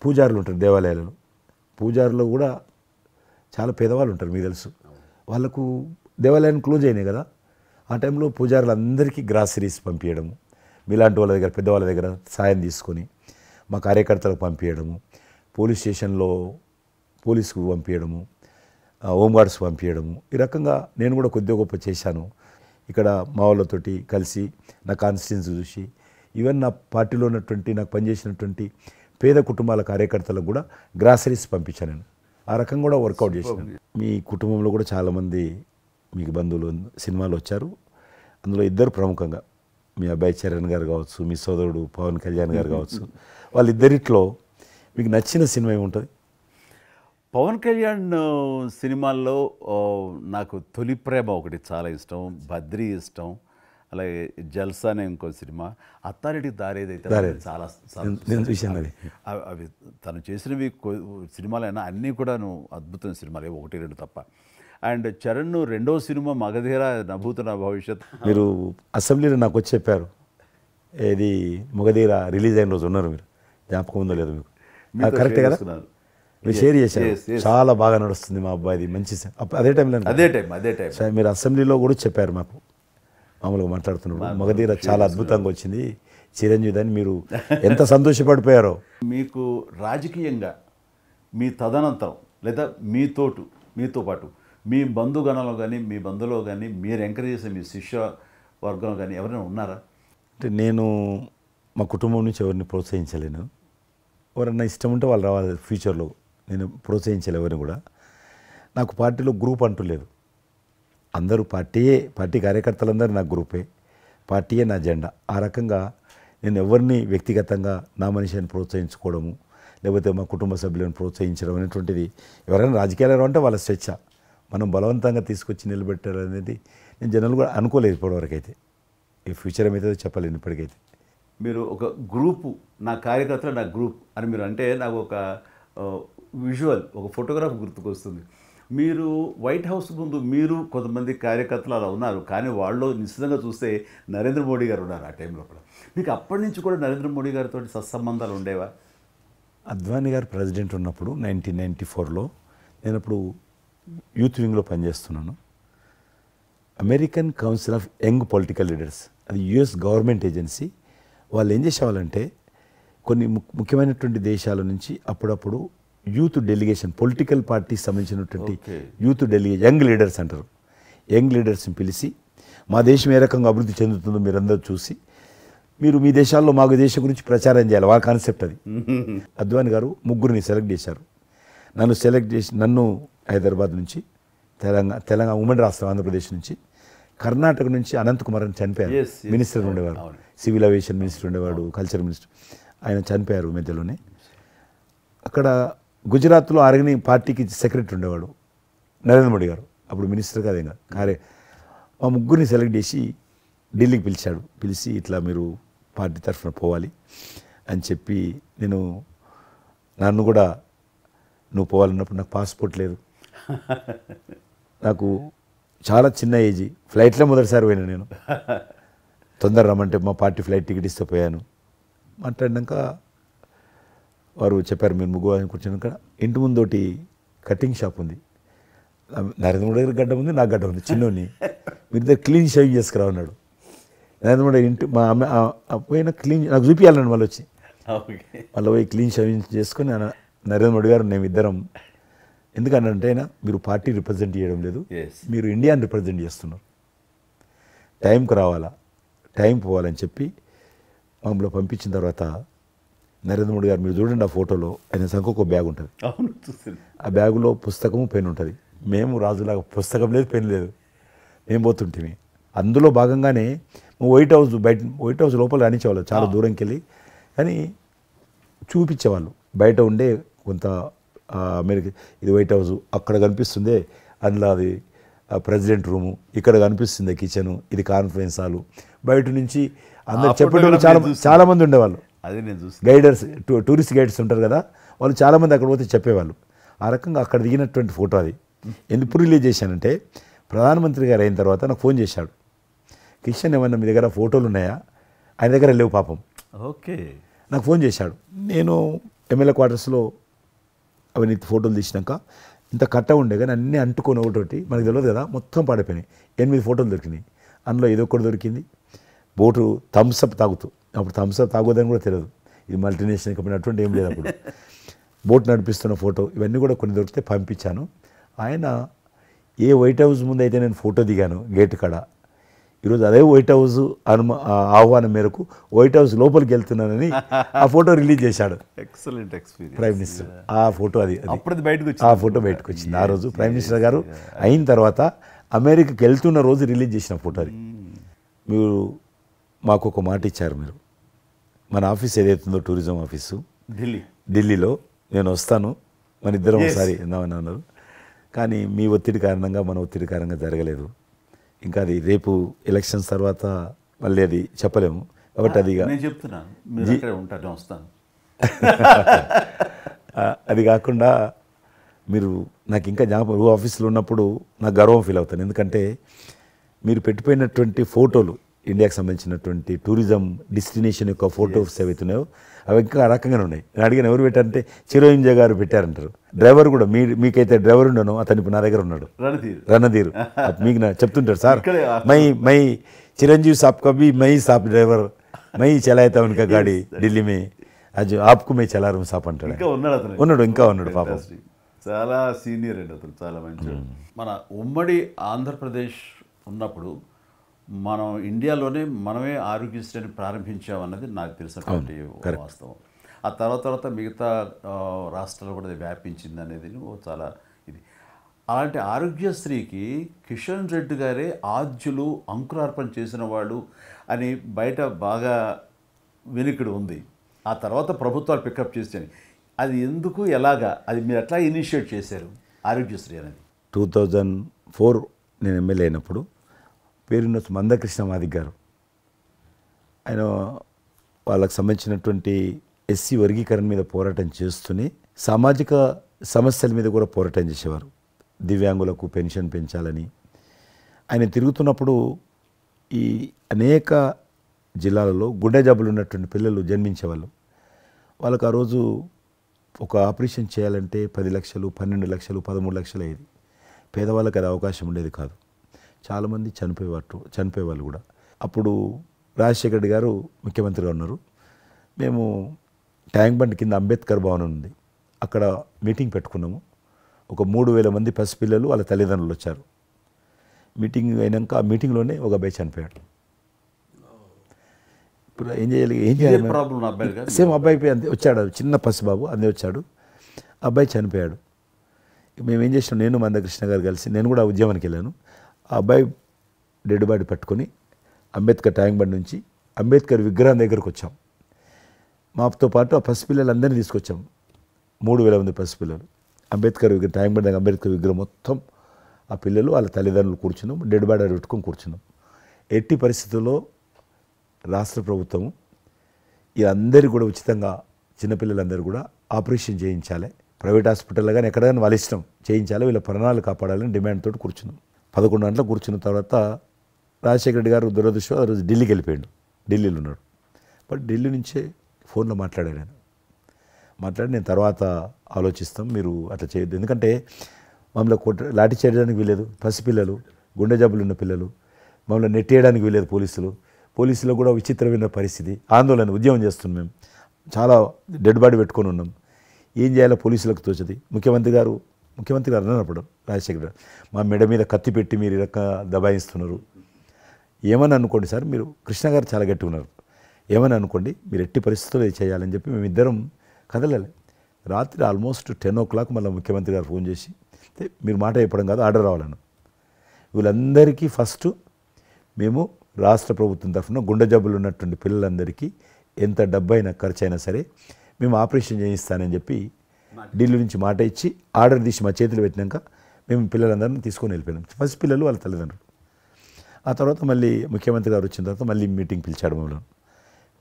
పూజారులు ఉంటారు దేవాలయాలలో. పూజారులు కూడా చాలా పేదవాళ్ళు ఉంటారు, మీకు తెలుసు. వాళ్ళకు దేవాలయాన్ని క్లోజ్ అయినాయి కదా. ఆ టైంలో పూజారులు అందరికీ గ్రాసరీస్ పంపించడము, మీలాంటి వాళ్ళ దగ్గర పెద్దవాళ్ళ దగ్గర సాయం తీసుకొని మా కార్యకర్తలకు పంపించడము, పోలీస్ స్టేషన్లో పోలీసుకు పంపించడము, హోంగార్డ్స్ పంపించడము. ఈ రకంగా నేను కూడా కొద్దిగా గొప్ప చేశాను. ఇక్కడ మా వాళ్ళతోటి కలిసి నా కాన్స్టిట్యున్సీ చూసి ఈవెన్ నా పార్టీలో ఉన్నటువంటి నాకు పనిచేసినటువంటి పేద కుటుంబాల కార్యకర్తలకు కూడా గ్రాసరీస్ పంపించాను నేను. ఆ రకంగా కూడా వర్కౌట్ చేశాను. మీ కుటుంబంలో కూడా చాలామంది మీకు బంధువులు సినిమాలు వచ్చారు. అందులో 2 ప్రముఖంగా మీ అబ్బాయి చరణ్ గారు కావచ్చు, మీ సోదరుడు పవన్ కళ్యాణ్ గారు కావచ్చు. వాళ్ళిద్దరిట్లో మీకు నచ్చిన సినిమా ఏముంటుంది? పవన్ కళ్యాణ్ సినిమాల్లో నాకు తొలి ప్రేమ ఒకటి చాలా ఇష్టం, బద్రీ ఇష్టం, అలాగే జల్సా అనే ఇంకో సినిమా, అత్తారెడ్డి దారేదైతే చాలా అవి తను చేసినవి సినిమాలైనా అన్నీ కూడాను అద్భుతమైన సినిమాలే, 1-2 తప్ప. అండ్ చరణ్ రెండో సినిమా మగధీర నభూతన భవిష్యత్. మీరు అసెంబ్లీలో నాకు వచ్చి చెప్పారు, ఇది మగధీర రిలీజ్ అయిన రోజు ఉన్నారు మీరు, జ్ఞాపకం ఉందో లేదు మీకు? కరెక్టే కదా, మీరు షేర్ చేశారు. చాలా బాగా నడుస్తుంది మా అబ్బాయిది, మంచి అదే టైంలో మీరు అసెంబ్లీలో కూడా చెప్పారు మాకు, మామూలుగా మాట్లాడుతున్నారు, మగధీర చాలా అద్భుతంగా వచ్చింది చిరంజీవి అని. మీరు ఎంత సంతోషపడిపోయారో. మీకు రాజకీయంగా మీ తదనంతరం లేదా మీతో పాటు మీ బంధుగణంలో కానీ మీ బంధువులో కానీ మీరు ఎంకరేజ్ చేసే మీ శిష్య వర్గంలో కానీ ఎవరైనా ఉన్నారా? అంటే నేను మా కుటుంబం నుంచి ఎవరిని ప్రోత్సహించలేను. ఎవరన్నా ఇష్టం ఉంటే వాళ్ళు రావాలి ఫ్యూచర్లో, నేను ప్రోత్సహించలే ఎవరిని కూడా. నాకు పార్టీలో గ్రూప్ అంటూ లేదు. అందరూ పార్టీ కార్యకర్తలందరూ నా గ్రూపే, పార్టీయే నా జెండా. ఆ రకంగా నేను ఎవరిని వ్యక్తిగతంగా నా మనిషిని ప్రోత్సహించుకోవడము, లేకపోతే మా కుటుంబ సభ్యులను ప్రోత్సహించడం అనేటువంటిది, ఎవరైనా రాజకీయాలు అంటే వాళ్ళ స్వేచ్ఛ, మనం బలవంతంగా తీసుకొచ్చి నిలబెట్టాలనేది నేను జనాలు కూడా అనుకోలేదు ఇప్పటివరకు అయితే. ఈ ఫ్యూచర్ ఏమైతే చెప్పలేను ఇప్పటికైతే. మీరు ఒక గ్రూపు, నా కార్యకర్తలు నా గ్రూప్ అని మీరు అంటే నాకు ఒక విజువల్, ఒక ఫోటోగ్రాఫ్ గుర్తుకొస్తుంది. మీరు వైట్ హౌస్ ముందు మీరు కొంతమంది కార్యకర్తలు అలా ఉన్నారు, కానీ వాళ్ళు నిశ్చితంగా చూస్తే నరేంద్ర మోడీ గారు ఉన్నారు ఆ టైంలో కూడా. మీకు అప్పటి నుంచి కూడా నరేంద్ర మోడీ గారితో సత్సంబంధాలు ఉండేవా? అద్వానీ గారు ప్రెసిడెంట్ ఉన్నప్పుడు 1994లో నేను అప్పుడు యూత్ వింగ్లో పనిచేస్తున్నాను. American council of young political leaders, అది యుఎస్ గవర్నమెంట్ ఏజెన్సీ. వాళ్ళు ఏం చేసేవాళ్ళంటే కొన్ని ముఖ్యమైనటువంటి దేశాల నుంచి అప్పుడప్పుడు యూత్ డెలిగేషన్, పొలిటికల్ పార్టీకి సంబంధించినటువంటి యూత్ డెలిగేషన్, యంగ్ లీడర్స్ అంటారు, యంగ్ లీడర్స్ని పిలిచి మా దేశం ఏ రకంగా అభివృద్ధి చెందుతుందో మీరందరూ చూసి మీరు మీ దేశాల్లో మాకు దేశం గురించి ప్రచారం చేయాలి, వాళ్ళ కాన్సెప్ట్ అది. అద్వానీ గారు 3 సెలెక్ట్ చేశారు. నన్ను హైదరాబాద్ నుంచి తెలంగాణ ఉమ్మడి రాష్ట్రం ఆంధ్రప్రదేశ్ నుంచి. కర్ణాటక నుంచి అనంతకుమార్ అని చనిపోయారు. Yes, yes. మినిస్టర్ ఉండేవారు, సివిల్ ఏవియేషన్ మినిస్టర్ ఉండేవాడు, కల్చర్ మినిస్టర్. ఆయన చనిపోయారు మధ్యలోనే. అక్కడ గుజరాత్లో ఆర్గనైజింగ్ పార్టీకి సెక్రటరీ ఉండేవాడు నరేంద్ర మోడీ గారు, అప్పుడు మినిస్టర్ కాదు ఇంకా కారే. మా ముగ్గురిని సెలెక్ట్ చేసి ఢిల్లీకి పిలిచాడు. పిలిచి ఇట్లా మీరు పార్టీ తరఫున పోవాలి అని చెప్పి, నన్ను కూడా నువ్వు పోవాలన్నప్పుడు నాకు పాస్పోర్ట్ లేదు, నాకు చాలా చిన్న ఏజీ, ఫ్లైట్లో మొదటిసారి పోయినా నేను. తొందర రమ్మంటే మా పార్టీ ఫ్లైట్ టికెట్ ఇస్తే పోయాను. మాట్లాడినాక వారు చెప్పారు మీరు ముగ్గురు కూర్చున్నాక ఇంటి ముందోటి కటింగ్ షాప్ ఉంది, నరేంద్ర మోడీ గారి గడ్డ ఉంది, నాకు గడ్డ ఉంది, చిన్నోని, మీరు ఇద్దరు క్లీన్ షేవింగ్ చేసుకురా అన్నాడు. నరేంద్ర మోడీ ఇంటి మా అమ్మ పోయిన క్లీన్ నాకు చూపించాలన్నాడు. మళ్ళీ వచ్చి మళ్ళీ పోయి క్లీన్ షేవింగ్ చేసుకొని నరేంద్ర మోడీ గారు మేము ఇద్దరం, ఎందుకంటే అయినా మీరు పార్టీ రిప్రజెంట్ చేయడం లేదు, మీరు ఇండియాని రిప్రజెంట్ చేస్తున్నారు, టైంకి రావాలా, టైం పోవాలని చెప్పి మమ్మల్ని పంపించిన తర్వాత నరేంద్ర మోడీ గారు మీరు చూడండి ఆ ఫోటోలో ఆయన సంఖ్య ఒక బ్యాగ్ ఉంటుంది, ఆ బ్యాగులో పుస్తకము పెన్ ఉంటుంది. మేము రాజులాగా పుస్తకం లేదు, పెన్ లేదు, మేము పోతుంటే అందులో భాగంగానే వైట్ హౌస్ లోపల రానిచ్చేవాళ్ళు చాలా దూరంకి వెళ్ళి, కానీ చూపించేవాళ్ళు బయట ఉండే కొంత అమెరికా ఇది వైట్ హౌస్ అక్కడ కనిపిస్తుంది, అందులో అది ప్రెసిడెంట్ రూము, ఇక్కడ కనిపిస్తుంది కిచెను, ఇది కాన్ఫరెన్స్ హాలు. బయట నుంచి అందరు చెప్పేటోళ్ళు చాలామంది ఉండేవాళ్ళు, గైడర్స్ టూరిస్ట్ గైడ్స్ ఉంటారు కదా, వాళ్ళు చాలామంది అక్కడ పోతే చెప్పేవాళ్ళు. ఆ రకంగా అక్కడ దిగినటువంటి ఫోటో అది. ఎందుకు రిలీజ్ చేశానంటే ప్రధానమంత్రి గారు అయిన తర్వాత నాకు ఫోన్ చేశాడు, కిషన్ ఏమన్నా మీ దగ్గర ఫోటోలు ఉన్నాయా? ఆయన దగ్గర లేవు పాపం. ఓకే, నాకు ఫోన్ చేశాడు. నేను ఎమ్మెల్యే క్వార్టర్స్లో అవన్నీ ఫోటోలు తీసినాక ఇంత కట్ట ఉండే కానీ అన్నీ అంటుకొని ఒకటి మనకు తెలియదు కదా, మొత్తం పాడిపోయినాయి. 8 ఫోటోలు దొరికినాయి. అందులో ఏదో ఒకటి దొరికింది, బోటు థమ్స్అప్ తాగుతూ, అప్పుడు థమ్స్అప్ తాగొద్దని కూడా తెలియదు, ఇది మల్టీనేషనల్ కంపెనీ అటువంటి ఏం లేదు అప్పుడు. బోట్ నడిపిస్తున్న ఫోటో ఇవన్నీ కూడా కొన్ని దొరికితే పంపించాను. ఆయన ఏ వైట్ హౌస్ ముందు అయితే నేను ఫోటో దిగాను గేట్ కాడ, ఈరోజు అదే వైట్ హౌస్ ఆహ్వానం మేరకు వైట్ హౌస్ లోపలికి వెళ్తున్నానని ఆ ఫోటో రిలీజ్ చేశాడు. ఎక్సలెంట్ ఎక్స్పీరియన్స్ ప్రైమ్ మినిస్టర్ ఆ ఫోటో బయటకు ఆ ఫోటో బయటకు వచ్చింది. ఆ రోజు ప్రైమ్ మినిస్టర్ గారు అయిన తర్వాత అమెరికాకి వెళ్తున్న రోజు రిలీజ్ చేసిన ఫోటో అది. మీరు మాకు ఒక మాట ఇచ్చారు, మీరు మన ఆఫీస్ ఏదైతుందో టూరిజం ఆఫీసు ఢిల్లీలో నేను వస్తాను, మన ఇద్దరం ఒకసారి ఎందామని అన్నారు. కానీ మీ ఒత్తిడి కారణంగా మన ఒత్తిడి కారణంగా జరగలేదు. ఇంకా అది రేపు ఎలక్షన్స్ తర్వాత మళ్ళీ అది చెప్పలేము కాబట్టి అది అది కాకుండా మీరు నాకు ఇంకా జ్ఞాపకం ఆఫీస్లో ఉన్నప్పుడు నాకు గర్వం ఫీల్ అవుతాను. ఎందుకంటే మీరు పెట్టిపోయినటువంటి ఫోటోలు ఇండియాకి సంబంధించినటువంటి టూరిజం డెస్టినేషన్ యొక్క ఫోటోస్ ఏవైతున్నాయో అవి ఇంకా ఆ రకంగానే ఉన్నాయి. నేను అడిగిన ఎవరు పెట్టారంటే చిరంజీవి గారు పెట్టారంటారు. డ్రైవర్ కూడా మీకైతే డ్రైవర్ ఉండను, అతను ఇప్పుడు నా దగ్గర ఉన్నాడు, రణధీర్. మీకు చెప్తుంటాడు, సార్ మై చిరంజీవి సాబ్ కभी मैं ही साहब ड्राइवर मैं ही चलाता उनका गाड़ी ఢిల్లీ में आज आपको मैं चला रहा हूं साहब అంటాడు. ఇంకా ఉన్నాడు పాపం. చాలా సీనియర్ అండి అతను, చాలా మంచి. మన ఉమ్మడి ఆంధ్రప్రదేశ్ ఉన్నప్పుడు మనం ఇండియాలోనే మనమే ఆరోగ్యశ్రీని ప్రారంభించామన్నది నాకు తెలిసినటువంటి వాస్తవం. ఆ తర్వాత మిగతా రాష్ట్రాలు కూడా వ్యాపించింది అనేది చాలా ఇది. అలాంటి ఆరోగ్యశ్రీకి కిషన్ రెడ్డి గారే ఆద్యులు, అంకురార్పణ చేసిన వాళ్ళు అని బయట బాగా వెనుకడు ఉంది. ఆ తర్వాత ప్రభుత్వాలు పికప్ చేసాయి. అది ఎందుకు, ఎలాగా, అది మీరు ఎట్లా ఇనిషియేట్ చేశారు ఆరోగ్యశ్రీ అనేది? 2004 నేను ఎమ్మెల్యే అయినప్పుడు పేరున్న మందకృష్ణ మాదిక్ గారు, ఆయన వాళ్ళకు సంబంధించినటువంటి ఎస్సీ వర్గీకరణ మీద పోరాటం చేస్తూనే సామాజిక సమస్యల మీద కూడా పోరాటం చేసేవారు. దివ్యాంగులకు పెన్షన్ పెంచాలని ఆయన తిరుగుతున్నప్పుడు ఈ అనేక జిల్లాలలో గుండె జబ్బులు ఉన్నటువంటి పిల్లలు జన్మించేవాళ్ళు. వాళ్ళకు ఆ రోజు ఒక ఆపరేషన్ చేయాలంటే 10 లక్షలు, 12 లక్షలు, 13 లక్షలు అయ్యేది. పేదవాళ్ళకి అది అవకాశం ఉండేది కాదు. చాలామంది చనిపోయేవాళ్ళు కూడా. అప్పుడు రాజశేఖర్ రెడ్డి గారు ముఖ్యమంత్రిగా ఉన్నారు. మేము ట్యాంక్ బండ్ కింద అంబేద్కర్ భవన్ ఉంది, అక్కడ మీటింగ్ పెట్టుకున్నాము. ఒక 3000 మంది పసిపిల్లలు వాళ్ళ తల్లిదండ్రులు వచ్చారు. మీటింగ్ అయినాక ఆ మీటింగ్లోనే ఒక అబ్బాయి చనిపోయాడు. ఇప్పుడు ఏం చేయాలి సేమ్ అబ్బాయి అంతే వచ్చాడు, చిన్న పసిబాబు అందే వచ్చాడు, అబ్బాయి చనిపోయాడు. మేము ఏం చేసినాం, నేను మందకృష్ణ గారు కలిసి, నేను కూడా ఉద్యమానికి వెళ్ళాను. ఆ అబ్బాయి డెడ్ బాడీ పట్టుకొని అంబేద్కర్ ట్యాంక్ బండ్ నుంచి అంబేద్కర్ విగ్రహం దగ్గరకు వచ్చాం. మాతో పాటు ఆ పసిపిల్లలందరినీ తీసుకొచ్చాం. 3,000 మంది పసిపిల్లలు. అంబేద్కర్ విగ్రహం ట్యాంక్ బండ్ దగ్గర అంబేద్కర్ విగ్రహం మొత్తం ఆ పిల్లలు వాళ్ళ తల్లిదండ్రులు కూర్చున్నాం, డెడ్ బాడీ పెట్టుకొని కూర్చున్నాం. ఎట్టి పరిస్థితుల్లో రాష్ట్ర ప్రభుత్వము వీళ్ళందరికీ కూడా ఉచితంగా చిన్నపిల్లలందరూ కూడా ఆపరేషన్ చేయించాలి, ప్రైవేట్ హాస్పిటల్లో కానీ ఎక్కడైనా వాళ్ళ ఇష్టం చేయించాలి, వీళ్ళ ప్రాణాలు కాపాడాలని డిమాండ్ తోటి కూర్చున్నాం. 11 గంటలకు కూర్చున్న తర్వాత రాజశేఖర రెడ్డి గారు దురదృష్టం ఆ రోజు ఢిల్లీకి వెళ్ళిపోయాడు. ఢిల్లీలో ఉన్నాడు. బట్ ఢిల్లీ నుంచే ఫోన్లో మాట్లాడాడు ఆయన. మాట్లాడి నేను తర్వాత ఆలోచిస్తాం, మీరు అట్లా చేయొద్దు, ఎందుకంటే మమ్మల్ని లాఠీ చేయడానికి వీలేదు, పసిపిల్లలు, గుండె జబ్బులు ఉన్న పిల్లలు, మమ్మల్ని నెట్టేయడానికి వీలేదు పోలీసులో కూడా విచిత్రమైన పరిస్థితి, ఆందోళన, ఉద్యమం చేస్తున్నాం మేము, చాలా డెడ్ బాడీ పెట్టుకొని ఉన్నాం, ఏం చేయాలో పోలీసులకు తోచది. ముఖ్యమంత్రి గారు అన్నప్పుడు రాజశేఖర గారు మా మెడ మీద కత్తి పెట్టి మీరు ఈ రకంగా దబాయిస్తున్నారు, ఏమని అనుకోండి సార్, మీరు కృష్ణ గారు చాలా గట్టిగా ఉన్నారు, ఏమని అనుకోండి, మీరు ఎట్టి పరిస్థితుల్లో ఇది చేయాలని చెప్పి మేమిద్దరం కదలాలి. రాత్రి ఆల్మోస్ట్ 10 o'clock మళ్ళీ ముఖ్యమంత్రి గారు ఫోన్ చేసి, మీరు మాట చెప్పడం కాదు ఆర్డర్ రావాలను, వీళ్ళందరికీ ఫస్ట్ మేము రాష్ట్ర ప్రభుత్వం తరఫున గుండె జబ్బులు ఉన్నటువంటి పిల్లలందరికీ ఎంత డబ్బైనా ఖర్చు అయినా సరే మేము ఆపరేషన్ చేయిస్తానని చెప్పి ఢిల్లీ నుంచి మాట ఇచ్చి ఆర్డర్ తీసి మా చేతులు పెట్టినాక మేము పిల్లలందరినీ తీసుకొని వెళ్ళిపోయినాం, ఫస్ట్ పిల్లలు వాళ్ళ తల్లిదండ్రులు. ఆ తర్వాత మళ్ళీ ముఖ్యమంత్రి గారు వచ్చిన తర్వాత మళ్ళీ మీటింగ్ పిలిచాడు మమ్మల్ని.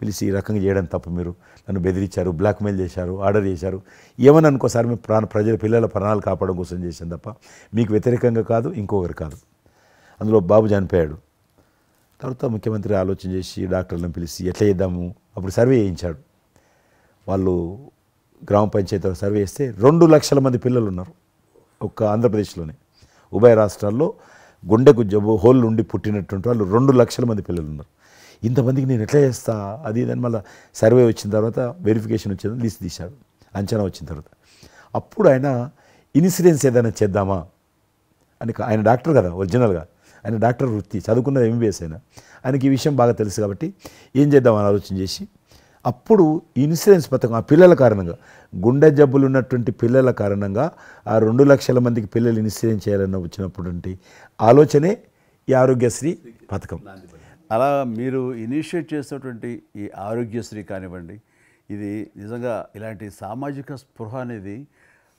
పిలిచి ఈ రకంగా చేయడం తప్ప, మీరు నన్ను బెదిరించారు, బ్లాక్మెయిల్ చేశారు, ఆర్డర్ చేశారు, ఏమని అనుకోసారి మేము ప్రజల పిల్లల ప్రాణాలు కాపాడడం కోసం చేశాం తప్ప మీకు వ్యతిరేకంగా కాదు, ఇంకొకరు కాదు. అందులో బాబు చనిపోయాడు. తర్వాత ముఖ్యమంత్రి ఆలోచన చేసి డాక్టర్లను పిలిచి ఎట్లా చేద్దాము, అప్పుడు సర్వే చేయించాడు. వాళ్ళు గ్రామ పంచాయతీలో సర్వే చేస్తే 2 లక్షల మంది పిల్లలు ఉన్నారు ఒక్క ఆంధ్రప్రదేశ్లోనే. ఉభయ రాష్ట్రాల్లో గుండెకు జబ్బు హోల్ ఉండి పుట్టినటువంటి వాళ్ళు 2 లక్షల మంది పిల్లలు ఉన్నారు. ఇంతమందికి నేను ఎట్లా చేస్తా అది ఇదని మళ్ళీ సర్వే వచ్చిన తర్వాత వెరిఫికేషన్ వచ్చింది, లిస్ట్ తీశాడు, అంచనా వచ్చిన తర్వాత అప్పుడు ఆయన ఇన్సూరెన్స్ ఏదైనా చేద్దామా అని, ఆయన డాక్టర్ కదా ఒరిజినల్గా, ఆయన డాక్టర్ వృత్తి, చదువుకున్నది MBBS అయినా, ఆయనకి ఈ విషయం బాగా తెలుసు కాబట్టి ఏం చేద్దామని ఆలోచన చేసి అప్పుడు ఇన్సూరెన్స్ పథకం ఆ పిల్లల కారణంగా, గుండె జబ్బులు ఉన్నటువంటి పిల్లల కారణంగా ఆ 2 లక్షల మందికి పిల్లలు ఇన్సూరెన్స్ చేయాలన్న వచ్చినటువంటి ఆలోచనే ఈ ఆరోగ్యశ్రీ పథకం. అలా మీరు ఇనిషియేట్ చేసినటువంటి ఈ ఆరోగ్యశ్రీ కానివ్వండి, ఇది నిజంగా ఇలాంటి సామాజిక స్పృహ అనేది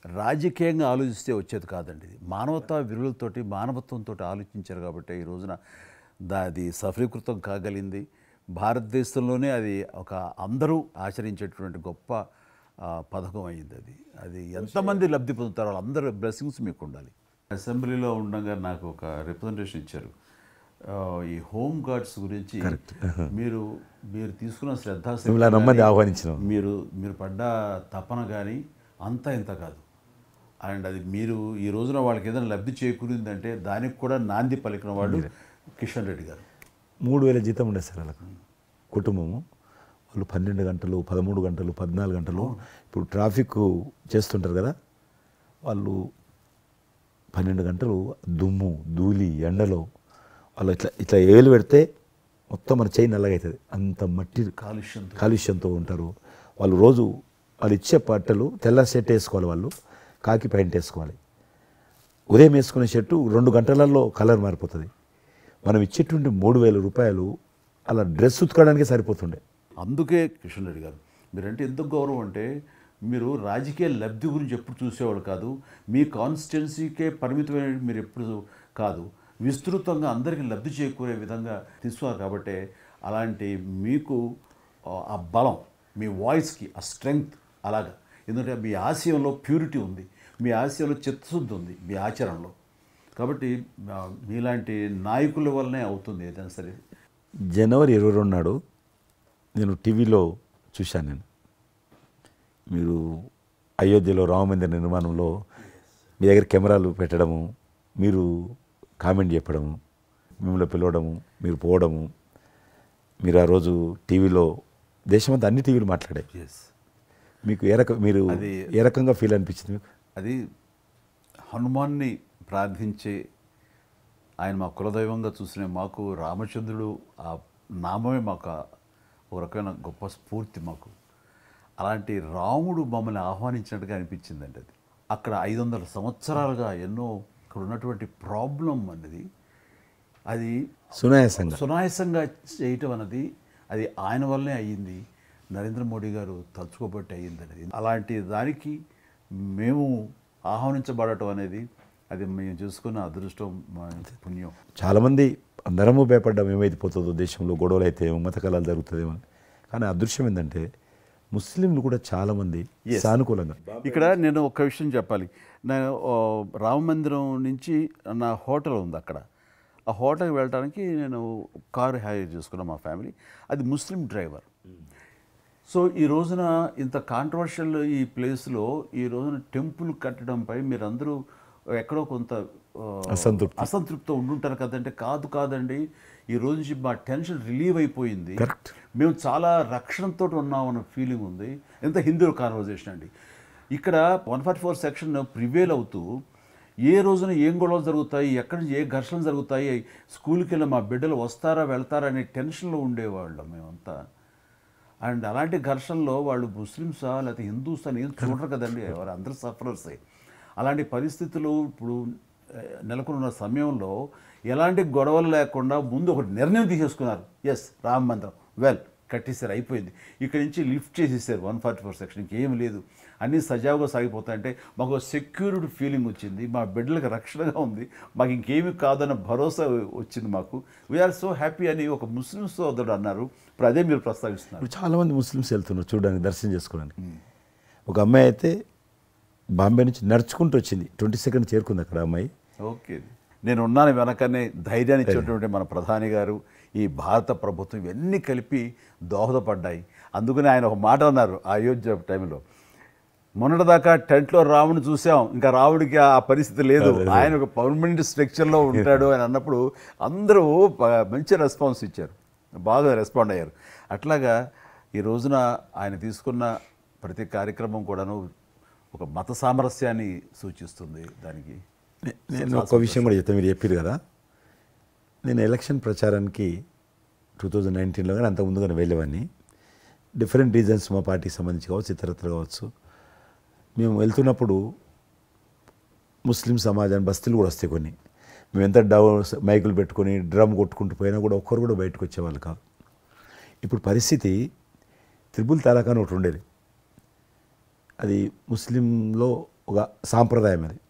రాజకీయంగా ఆలోచిస్తే వచ్చేది కాదండి. ఇది మానవతా విలువలతోటి, మానవత్వంతో ఆలోచించారు కాబట్టి ఈ రోజున అది సఫలీకృతం కాగలిగింది. భారతదేశంలోనే అది ఒక అందరూ ఆచరించేటువంటి గొప్ప పథకం అయింది. అది ఎంతమంది లబ్ధి పొందుతారో వాళ్ళందరూ బ్లెస్సింగ్స్ మీకు ఉండాలి. అసెంబ్లీలో ఉండగా నాకు ఒక రిప్రజెంటేషన్ ఇచ్చారు. ఈ హోమ్ గార్డ్స్ గురించి మీరు తీసుకున్న శ్రద్ధ ఆహ్వానించిన మీరు పడ్డ తపన కానీ అంతా ఇంత కాదు. అండ్ అది మీరు ఈ రోజున వాళ్ళకి ఏదైనా లబ్ధి చేకూరిందంటే దానికి కూడా నాంది పలికిన వాళ్ళు కిషన్ రెడ్డి గారు. 3,000 జీతం ఉండేది సార్ వాళ్ళకు, కుటుంబము. వాళ్ళు 12 గంటలు, 13 గంటలు, 14 గంటలు ఇప్పుడు ట్రాఫిక్ చేస్తుంటారు కదా, వాళ్ళు 12 గంటలు దుమ్ము ధూళి ఎండలో వాళ్ళు ఇట్లా ఏలు పెడితే మొత్తం మన చేయి నల్లగా అవుతుంది, అంత మట్టి కాలుష్యంతో ఉంటారు వాళ్ళు. రోజు వాళ్ళు ఇచ్చే బట్టలు తెల్ల షర్ట్ వేసుకోవాలి, వాళ్ళు కాకి ప్యాంట్ వేసుకోవాలి. ఉదయం వేసుకునే షర్టు 2 గంటలలో కలర్ మారిపోతుంది. మనం ఇచ్చేటువంటి 3,000 రూపాయలు అలా డ్రెస్ ఉతకడానికి సరిపోతుండే. అందుకే కిషన్ రెడ్డి గారు మీరంటే ఎందుకు గౌరవం అంటే, మీరు రాజకీయ లబ్ధి గురించి ఎప్పుడు చూసేవాళ్ళు కాదు, మీ కాన్స్టిట్యున్సీకే పరిమితమైన మీరు ఎప్పుడు కాదు, విస్తృతంగా అందరికీ లబ్ధి చేకూరే విధంగా తీసుకున్నారు. కాబట్టి అలాంటి మీకు ఆ బలం, మీ వాయిస్కి ఆ స్ట్రెంగ్త్ అలాగా, ఎందుకంటే మీ ఆశయంలో ప్యూరిటీ ఉంది, మీ ఆశయంలో చిత్తశుద్ధి ఉంది మీ ఆచరణలో. కాబట్టి మీలాంటి నాయకుల వల్లనే అవుతుంది ఏదైనా సరే. జనవరి 22 నాడు నేను టీవీలో చూశాను, మీరు అయోధ్యలో రామమందిర నిర్మాణంలో మీ దగ్గర కెమెరాలు పెట్టడము, మీరు కామెంట్ చెప్పడము, మిమ్మల్ని పిలవడము, మీరు పోవడము, మీరు ఆ రోజు టీవీలో దేశమంతా అన్ని టీవీలు మాట్లాడాయి. మీకు మీరు ఏ రకంగా ఫీల్ అనిపించింది మీకు? అది హనుమాన్ని ప్రార్థించే ఆయన మా కులదైవంగా చూసిన మాకు రామచంద్రుడు ఆ నామమే మాకు ఒక రకమైన గొప్ప స్ఫూర్తి మాకు. అలాంటి రాముడు మమ్మల్ని ఆహ్వానించినట్టుగా అనిపించిందండి. అది అక్కడ 500 సంవత్సరాలుగా ఎన్నో ఇక్కడ ఉన్నటువంటి ప్రాబ్లం అనేది అది సునాయాసంగా చేయటం అన్నది అది ఆయన వల్లనే అయ్యింది, నరేంద్ర మోడీ గారు తలుచుకోబట్టి అయ్యింది అనేది. అలాంటి దానికి మేము ఆహ్వానించబడటం అనేది అది మేము చూసుకున్న అదృష్టం, మా పుణ్యం. చాలామంది అందరము భయపడ్డాం ఏమైపోతుందో, దేశంలో గొడవలు అయితే మత కళాలు జరుగుతుందేమో అని. కానీ అదృశ్యం ఏంటంటే ముస్లింలు కూడా చాలామంది సానుకూలంగా. ఇక్కడ నేను ఒక విషయం చెప్పాలి. నేను రామ మందిరం నుంచి నా హోటల్ ఉంది అక్కడ. ఆ హోటల్కి వెళ్ళడానికి నేను కారు హైర్ చేసుకున్నాను మా ఫ్యామిలీ. అది ముస్లిం డ్రైవర్. సో ఈ రోజున ఇంత కాంట్రవర్షియల్ ఈ ప్లేస్లో ఈ రోజున టెంపుల్ కట్టడంపై మీరందరూ ఎక్కడో కొంత అసంతృప్తితో ఉండుంటారు కదంటే. కాదండి, ఈ రోజు నుంచి మా టెన్షన్ రిలీవ్ అయిపోయింది, మేము చాలా రక్షణతో ఉన్నామన్న ఫీలింగ్ ఉంది. ఎంత హిందూ కాన్వర్జేషన్ అండి. ఇక్కడ 144 సెక్షన్ ప్రివేల్ అవుతూ ఏ రోజున ఏం గొడవలు జరుగుతాయి, ఎక్కడి నుంచి ఏ ఘర్షణలు జరుగుతాయి, స్కూల్కి వెళ్ళి మా బిడ్డలు వస్తారా వెళ్తారా అనే టెన్షన్లో ఉండేవాళ్ళం మేమంతా. అండ్ అలాంటి ఘర్షణలో వాళ్ళు ముస్లిమ్సా లేకపోతే హిందూస్ అని ఏం చూడరు కదండి, ఎవరు అందరూ సఫరర్సే. అలాంటి పరిస్థితులు ఇప్పుడు నెలకొన్న సమయంలో ఎలాంటి గొడవలు లేకుండా ముందు ఒక నిర్ణయం తీసేసుకున్నారు. ఎస్, రామ మందిరం వెల్ కట్టేసారు, అయిపోయింది. ఇక్కడి నుంచి లిఫ్ట్ చేసేసారు 144 సెక్షన్, ఇంకేం లేదు, అన్నీ సజావుగా సాగిపోతాయంటే మాకు సెక్యూరిటీ ఫీలింగ్ వచ్చింది, మా బిడ్డలకు రక్షణగా ఉంది, మాకు ఇంకేమీ కాదన్న భరోసా వచ్చింది మాకు. వీఆర్ సో హ్యాపీ అని ఒక ముస్లిం సోదరుడు అన్నారు. ఇప్పుడు అదే మీరు ప్రస్తావిస్తున్నారు. చాలామంది ముస్లిమ్స్ వెళ్తున్నారు చూడడానికి, దర్శనం చేసుకోవడానికి. ఒక అమ్మాయి అయితే బాంబే నుంచి నడుచుకుంటూ వచ్చింది, 22nd చేరుకుంది అక్కడ అమ్మాయి. ఓకే, నేను ఉన్నాను వెనకనే ధైర్యాన్ని ఇచ్చేటువంటి మన ప్రధాని గారు, ఈ భారత ప్రభుత్వం ఇవన్నీ కలిపి దోహదపడ్డాయి. అందుకని ఆయన ఒక మాట అన్నారు అయోధ్య టైంలో, మొన్నటిదాకా టెంట్లో రాముడిని చూసాం, ఇంకా రాముడికి ఆ పరిస్థితి లేదు, ఆయన ఒక పర్మనెంట్ స్ట్రక్చర్లో ఉంటాడు అని అన్నప్పుడు అందరూ మంచి రెస్పాన్స్ ఇచ్చారు, బాగా రెస్పాండ్ అయ్యారు. అట్లాగా ఈ రోజున ఆయన తీసుకున్న ప్రతి కార్యక్రమం కూడాను ఒక మత సామరస్యాన్ని సూచిస్తుంది. దానికి నేను ఒక విషయం కూడా చెప్తాను, మీరు చెప్పారు కదా, నేను ఎలక్షన్ ప్రచారానికి 2019లో కానీ అంత ముందుగానే వెళ్ళేవాడిని. డిఫరెంట్ రీజన్స్ మా పార్టీకి సంబంధించి కావచ్చు, ఇతరత్ర కావచ్చు. మేము వెళ్తున్నప్పుడు ముస్లిం సమాజాన్ని బస్తీలు కూడా వస్తాయి కొన్ని. మేము ఎంత మైకులు పెట్టుకొని డ్రమ్ కొట్టుకుంటూ పోయినా కూడా ఒక్కరు కూడా బయటకు వచ్చేవాళ్ళు కాదు. ఇప్పుడు పరిస్థితి త్రిపుల్ తలాక్ అని ఒకటి ఉండేది, అది ముస్లింలో ఒక సాంప్రదాయం. అది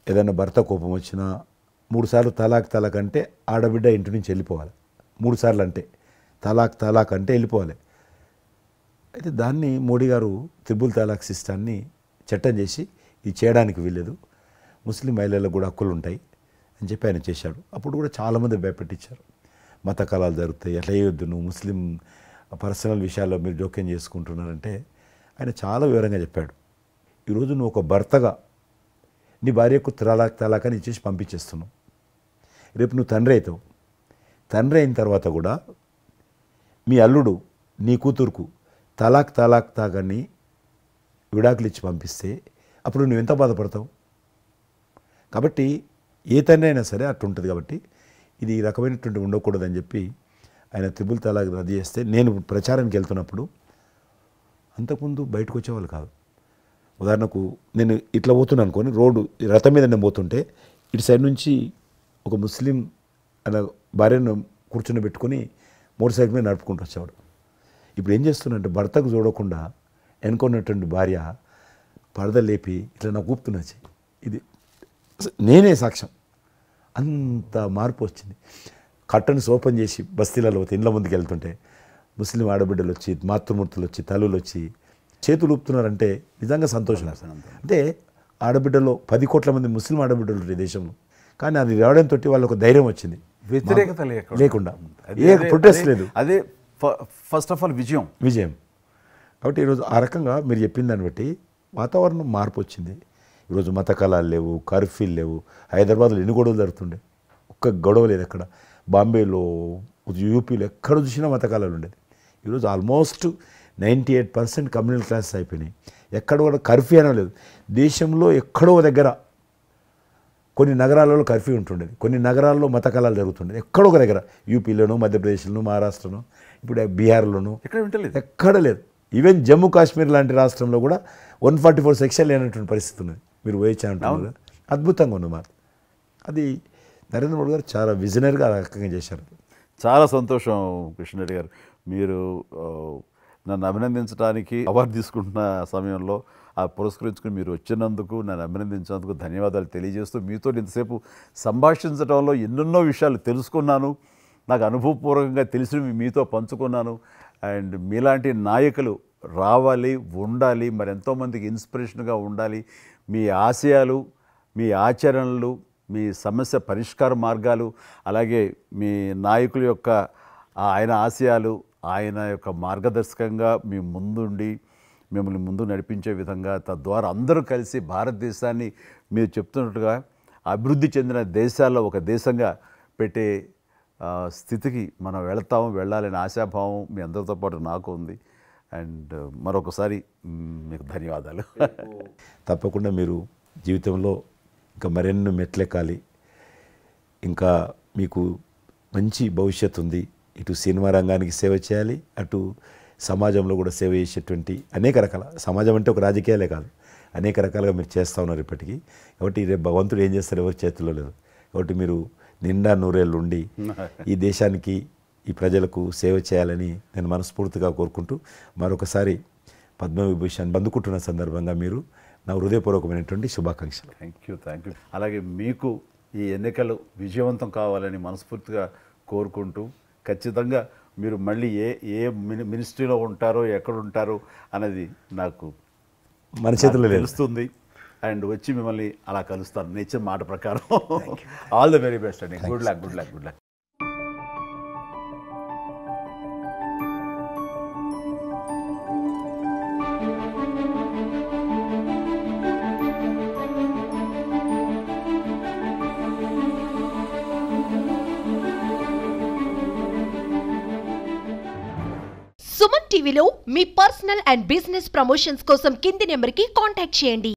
ఏదైనా భర్త కోపం వచ్చినా 3 సార్లు తలాక్ అంటే ఆడబిడ్డ ఇంటి నుంచి వెళ్ళిపోవాలి. 3 సార్లు అంటే తలాక్ అంటే వెళ్ళిపోవాలి. అయితే దాన్ని మోడీ గారు త్రిపుల్ తలాక్ సిస్టాన్ని చట్టం చేసి ఇది చేయడానికి వీల్లేదు, ముస్లిం మహిళలకు కూడా హక్కులు ఉంటాయి అని చెప్పి ఆయన చేశాడు. అప్పుడు కూడా చాలామంది భయపెట్టించారు, మత కళాలు జరుగుతాయి, అట్లా వేయొద్దు, నువ్వు ముస్లిం పర్సనల్ విషయాల్లో మీరు జోక్యం చేసుకుంటున్నారంటే ఆయన చాలా వివరంగా చెప్పాడు. ఈరోజు నువ్వు ఒక భర్తగా నీ భార్యకు తలాక్ అని ఇచ్చేసి పంపించేస్తున్నావు. రేపు నువ్వు తండ్రి అవుతావు. తండ్రి అయిన తర్వాత కూడా మీ అల్లుడు నీ కూతురుకు తలాక్ తాగని విడాకులు ఇచ్చి పంపిస్తే అప్పుడు నువ్వు ఎంత బాధపడతావు? కాబట్టి ఏ తండ్రి అయినా సరే అట్లా ఉంటుంది. కాబట్టి ఇది ఈ రకమైనటువంటి ఉండకూడదని చెప్పి ఆయన త్రిపుల్ తలాక్ రద్దు చేస్తే, నేను ప్రచారానికి వెళ్తున్నప్పుడు అంతకుముందు బయటకు వచ్చేవాళ్ళు కాదు. ఉదాహరణకు నేను ఇట్లా పోతున్నాను అనుకోని, రోడ్డు రథం మీద నేను పోతుంటే ఇటు సైడ్ నుంచి ఒక ముస్లిం అలా భార్యను కూర్చుని పెట్టుకొని మోటార్ సైకిల్ మీద నడుపుకుంటూ వచ్చేవాడు. ఇప్పుడు ఏం చేస్తున్నంటే భర్తకు చూడకుండా వెనుకున్నటువంటి భార్య పరద లేపి ఇట్లా నాకు ఊపుతున్నచ్చి, ఇది నేనే సాక్ష్యం. అంత మార్పు వచ్చింది. కట్టన్స్ ఓపెన్ చేసి బస్తీలలో ఇండ్ల ముందుకు వెళ్తుంటే ముస్లిం ఆడబిడ్డలు వచ్చి, మాతృమూర్తులు వచ్చి, తల్లులు వచ్చి చేతులు ఊపుతున్నారంటే నిజంగా సంతోషం. అంటే ఆడబిడ్డలో 10 కోట్ల మంది ముస్లిం ఆడబిడ్డలు ఉంటారు దేశంలో, కానీ అది రావడంతో వాళ్ళకు ధైర్యం వచ్చింది, వ్యతిరేకత లేకుండా, ఏ ప్రొటెస్ట్ లేదు. అదే ఫస్ట్ ఆఫ్ ఆల్ విజయం. కాబట్టి ఈరోజు ఆ రకంగా మీరు చెప్పిన దాన్ని బట్టి వాతావరణం మార్పు వచ్చింది. ఈరోజు మత కళాలు లేవు, కర్ఫ్యూలు లేవు. హైదరాబాద్లో ఎన్ని గొడవలు జరుగుతుండే, ఒక్క గొడవ లేదు ఎక్కడ. బాంబేలో, యూపీలో ఎక్కడ చూసినా మత కళాలు ఉండేది. ఈరోజు ఆల్మోస్ట్ 98% కమ్యూనల్ క్లాసెస్ అయిపోయినాయి. ఎక్కడ కూడా కర్ఫ్యూ అయినా లేదు. దేశంలో ఎక్కడో దగ్గర కొన్ని నగరాలలో కర్ఫ్యూ ఉంటుండేది, కొన్ని నగరాల్లో మత కళాలు జరుగుతుండేది. ఎక్కడో ఒక దగ్గర యూపీలోనూ, మధ్యప్రదేశ్లోనూ, మహారాష్ట్రలోనూ, ఇప్పుడు బీహార్లోనూ ఎక్కడ వింటలేదు, ఎక్కడ లేదు. ఈవెన్ జమ్మూ కాశ్మీర్ లాంటి రాష్ట్రంలో కూడా 144 సెక్షన్ లేనటువంటి పరిస్థితి ఉన్నది. మీరు పోయొచ్చా అంటున్నారు. అద్భుతంగా ఉన్నమాట. అది నరేంద్ర మోడీ గారు చాలా విజనరీగా ఆ రకంగా చేశారు. చాలా సంతోషం కృష్ణరెడ్డి గారు. మీరు నన్ను అభినందించడానికి అవార్డు తీసుకుంటున్న సమయంలో పురస్కరించుకుని మీరు వచ్చినందుకు, నన్ను అభినందించినందుకు ధన్యవాదాలు తెలియజేస్తూ, మీతో ఇంతసేపు సంభాషించడంలో ఎన్నెన్నో విషయాలు తెలుసుకున్నాను. నాకు అనుభవపూర్వకంగా తెలిసినవి మీతో పంచుకున్నాను. అండ్ మీలాంటి నాయకులు రావాలి, ఉండాలి, మరి ఎంతోమందికి ఇన్స్పిరేషన్గా ఉండాలి. మీ ఆశయాలు, మీ ఆచరణలు, మీ సమస్య పరిష్కార మార్గాలు, అలాగే మీ నాయకుల యొక్క ఆయన ఆశయాలు, ఆయన యొక్క మార్గదర్శకంగా మీ ముందుండి మిమ్మల్ని ముందు నడిపించే విధంగా, తద్వారా అందరూ కలిసి భారతదేశాన్ని మీరు చెప్తున్నట్టుగా అభివృద్ధి చెందిన దేశాల్లో ఒక దేశంగా పెట్టే స్థితికి మనం వెళ్ళాలనే ఆశాభావం మీ అందరితో పాటు నాకు ఉంది. అండ్ మరొకసారి మీకు ధన్యవాదాలు. తప్పకుండా మీరు జీవితంలో ఇంకా మరెన్నో మెట్లెక్కాలి. ఇంకా మీకు మంచి భవిష్యత్తు ఉంది. ఇటు సినిమా రంగానికి సేవ చేయాలి, అటు సమాజంలో కూడా సేవ చేసేటువంటి అనేక రకాల, సమాజం అంటే ఒక రాజకీయాలే కాదు, అనేక రకాలుగా మీరు చేస్తూ ఉన్నారు ఇప్పటికీ. కాబట్టి రేపు భగవంతుడు ఏం చేస్తారు ఎవరి చేతిలో లేదు. కాబట్టి మీరు నిండా నూరేళ్ళు ఉండి ఈ దేశానికి, ఈ ప్రజలకు సేవ చేయాలని నేను మనస్ఫూర్తిగా కోరుకుంటూ, మరొకసారి పద్మవిభూషణ్ అందుకుంటున్న సందర్భంగా మీరు నా హృదయపూర్వకమైనటువంటి శుభాకాంక్షలు. Thank you. అలాగే మీకు ఈ ఎన్నికలు విజయవంతం కావాలని మనస్ఫూర్తిగా కోరుకుంటూ, ఖచ్చితంగా మీరు మళ్ళీ ఏ మినిస్ట్రీలో ఉంటారో, ఎక్కడ ఉంటారో అనేది నాకు మన చేతుల్లో తెలుస్తుంది. అండ్ వచ్చి మిమ్మల్ని అలా కలుస్తాను నేచర్ మాట ప్రకారం. ఆల్ ద వెరీ బెస్ట్ అండి. Good luck. సుమన్ టీవీలో మీ పర్సనల్ అండ్ బిజినెస్ ప్రమోషన్స్ కోసం కింది నెంబర్కి కాంటాక్ట్ చేయండి.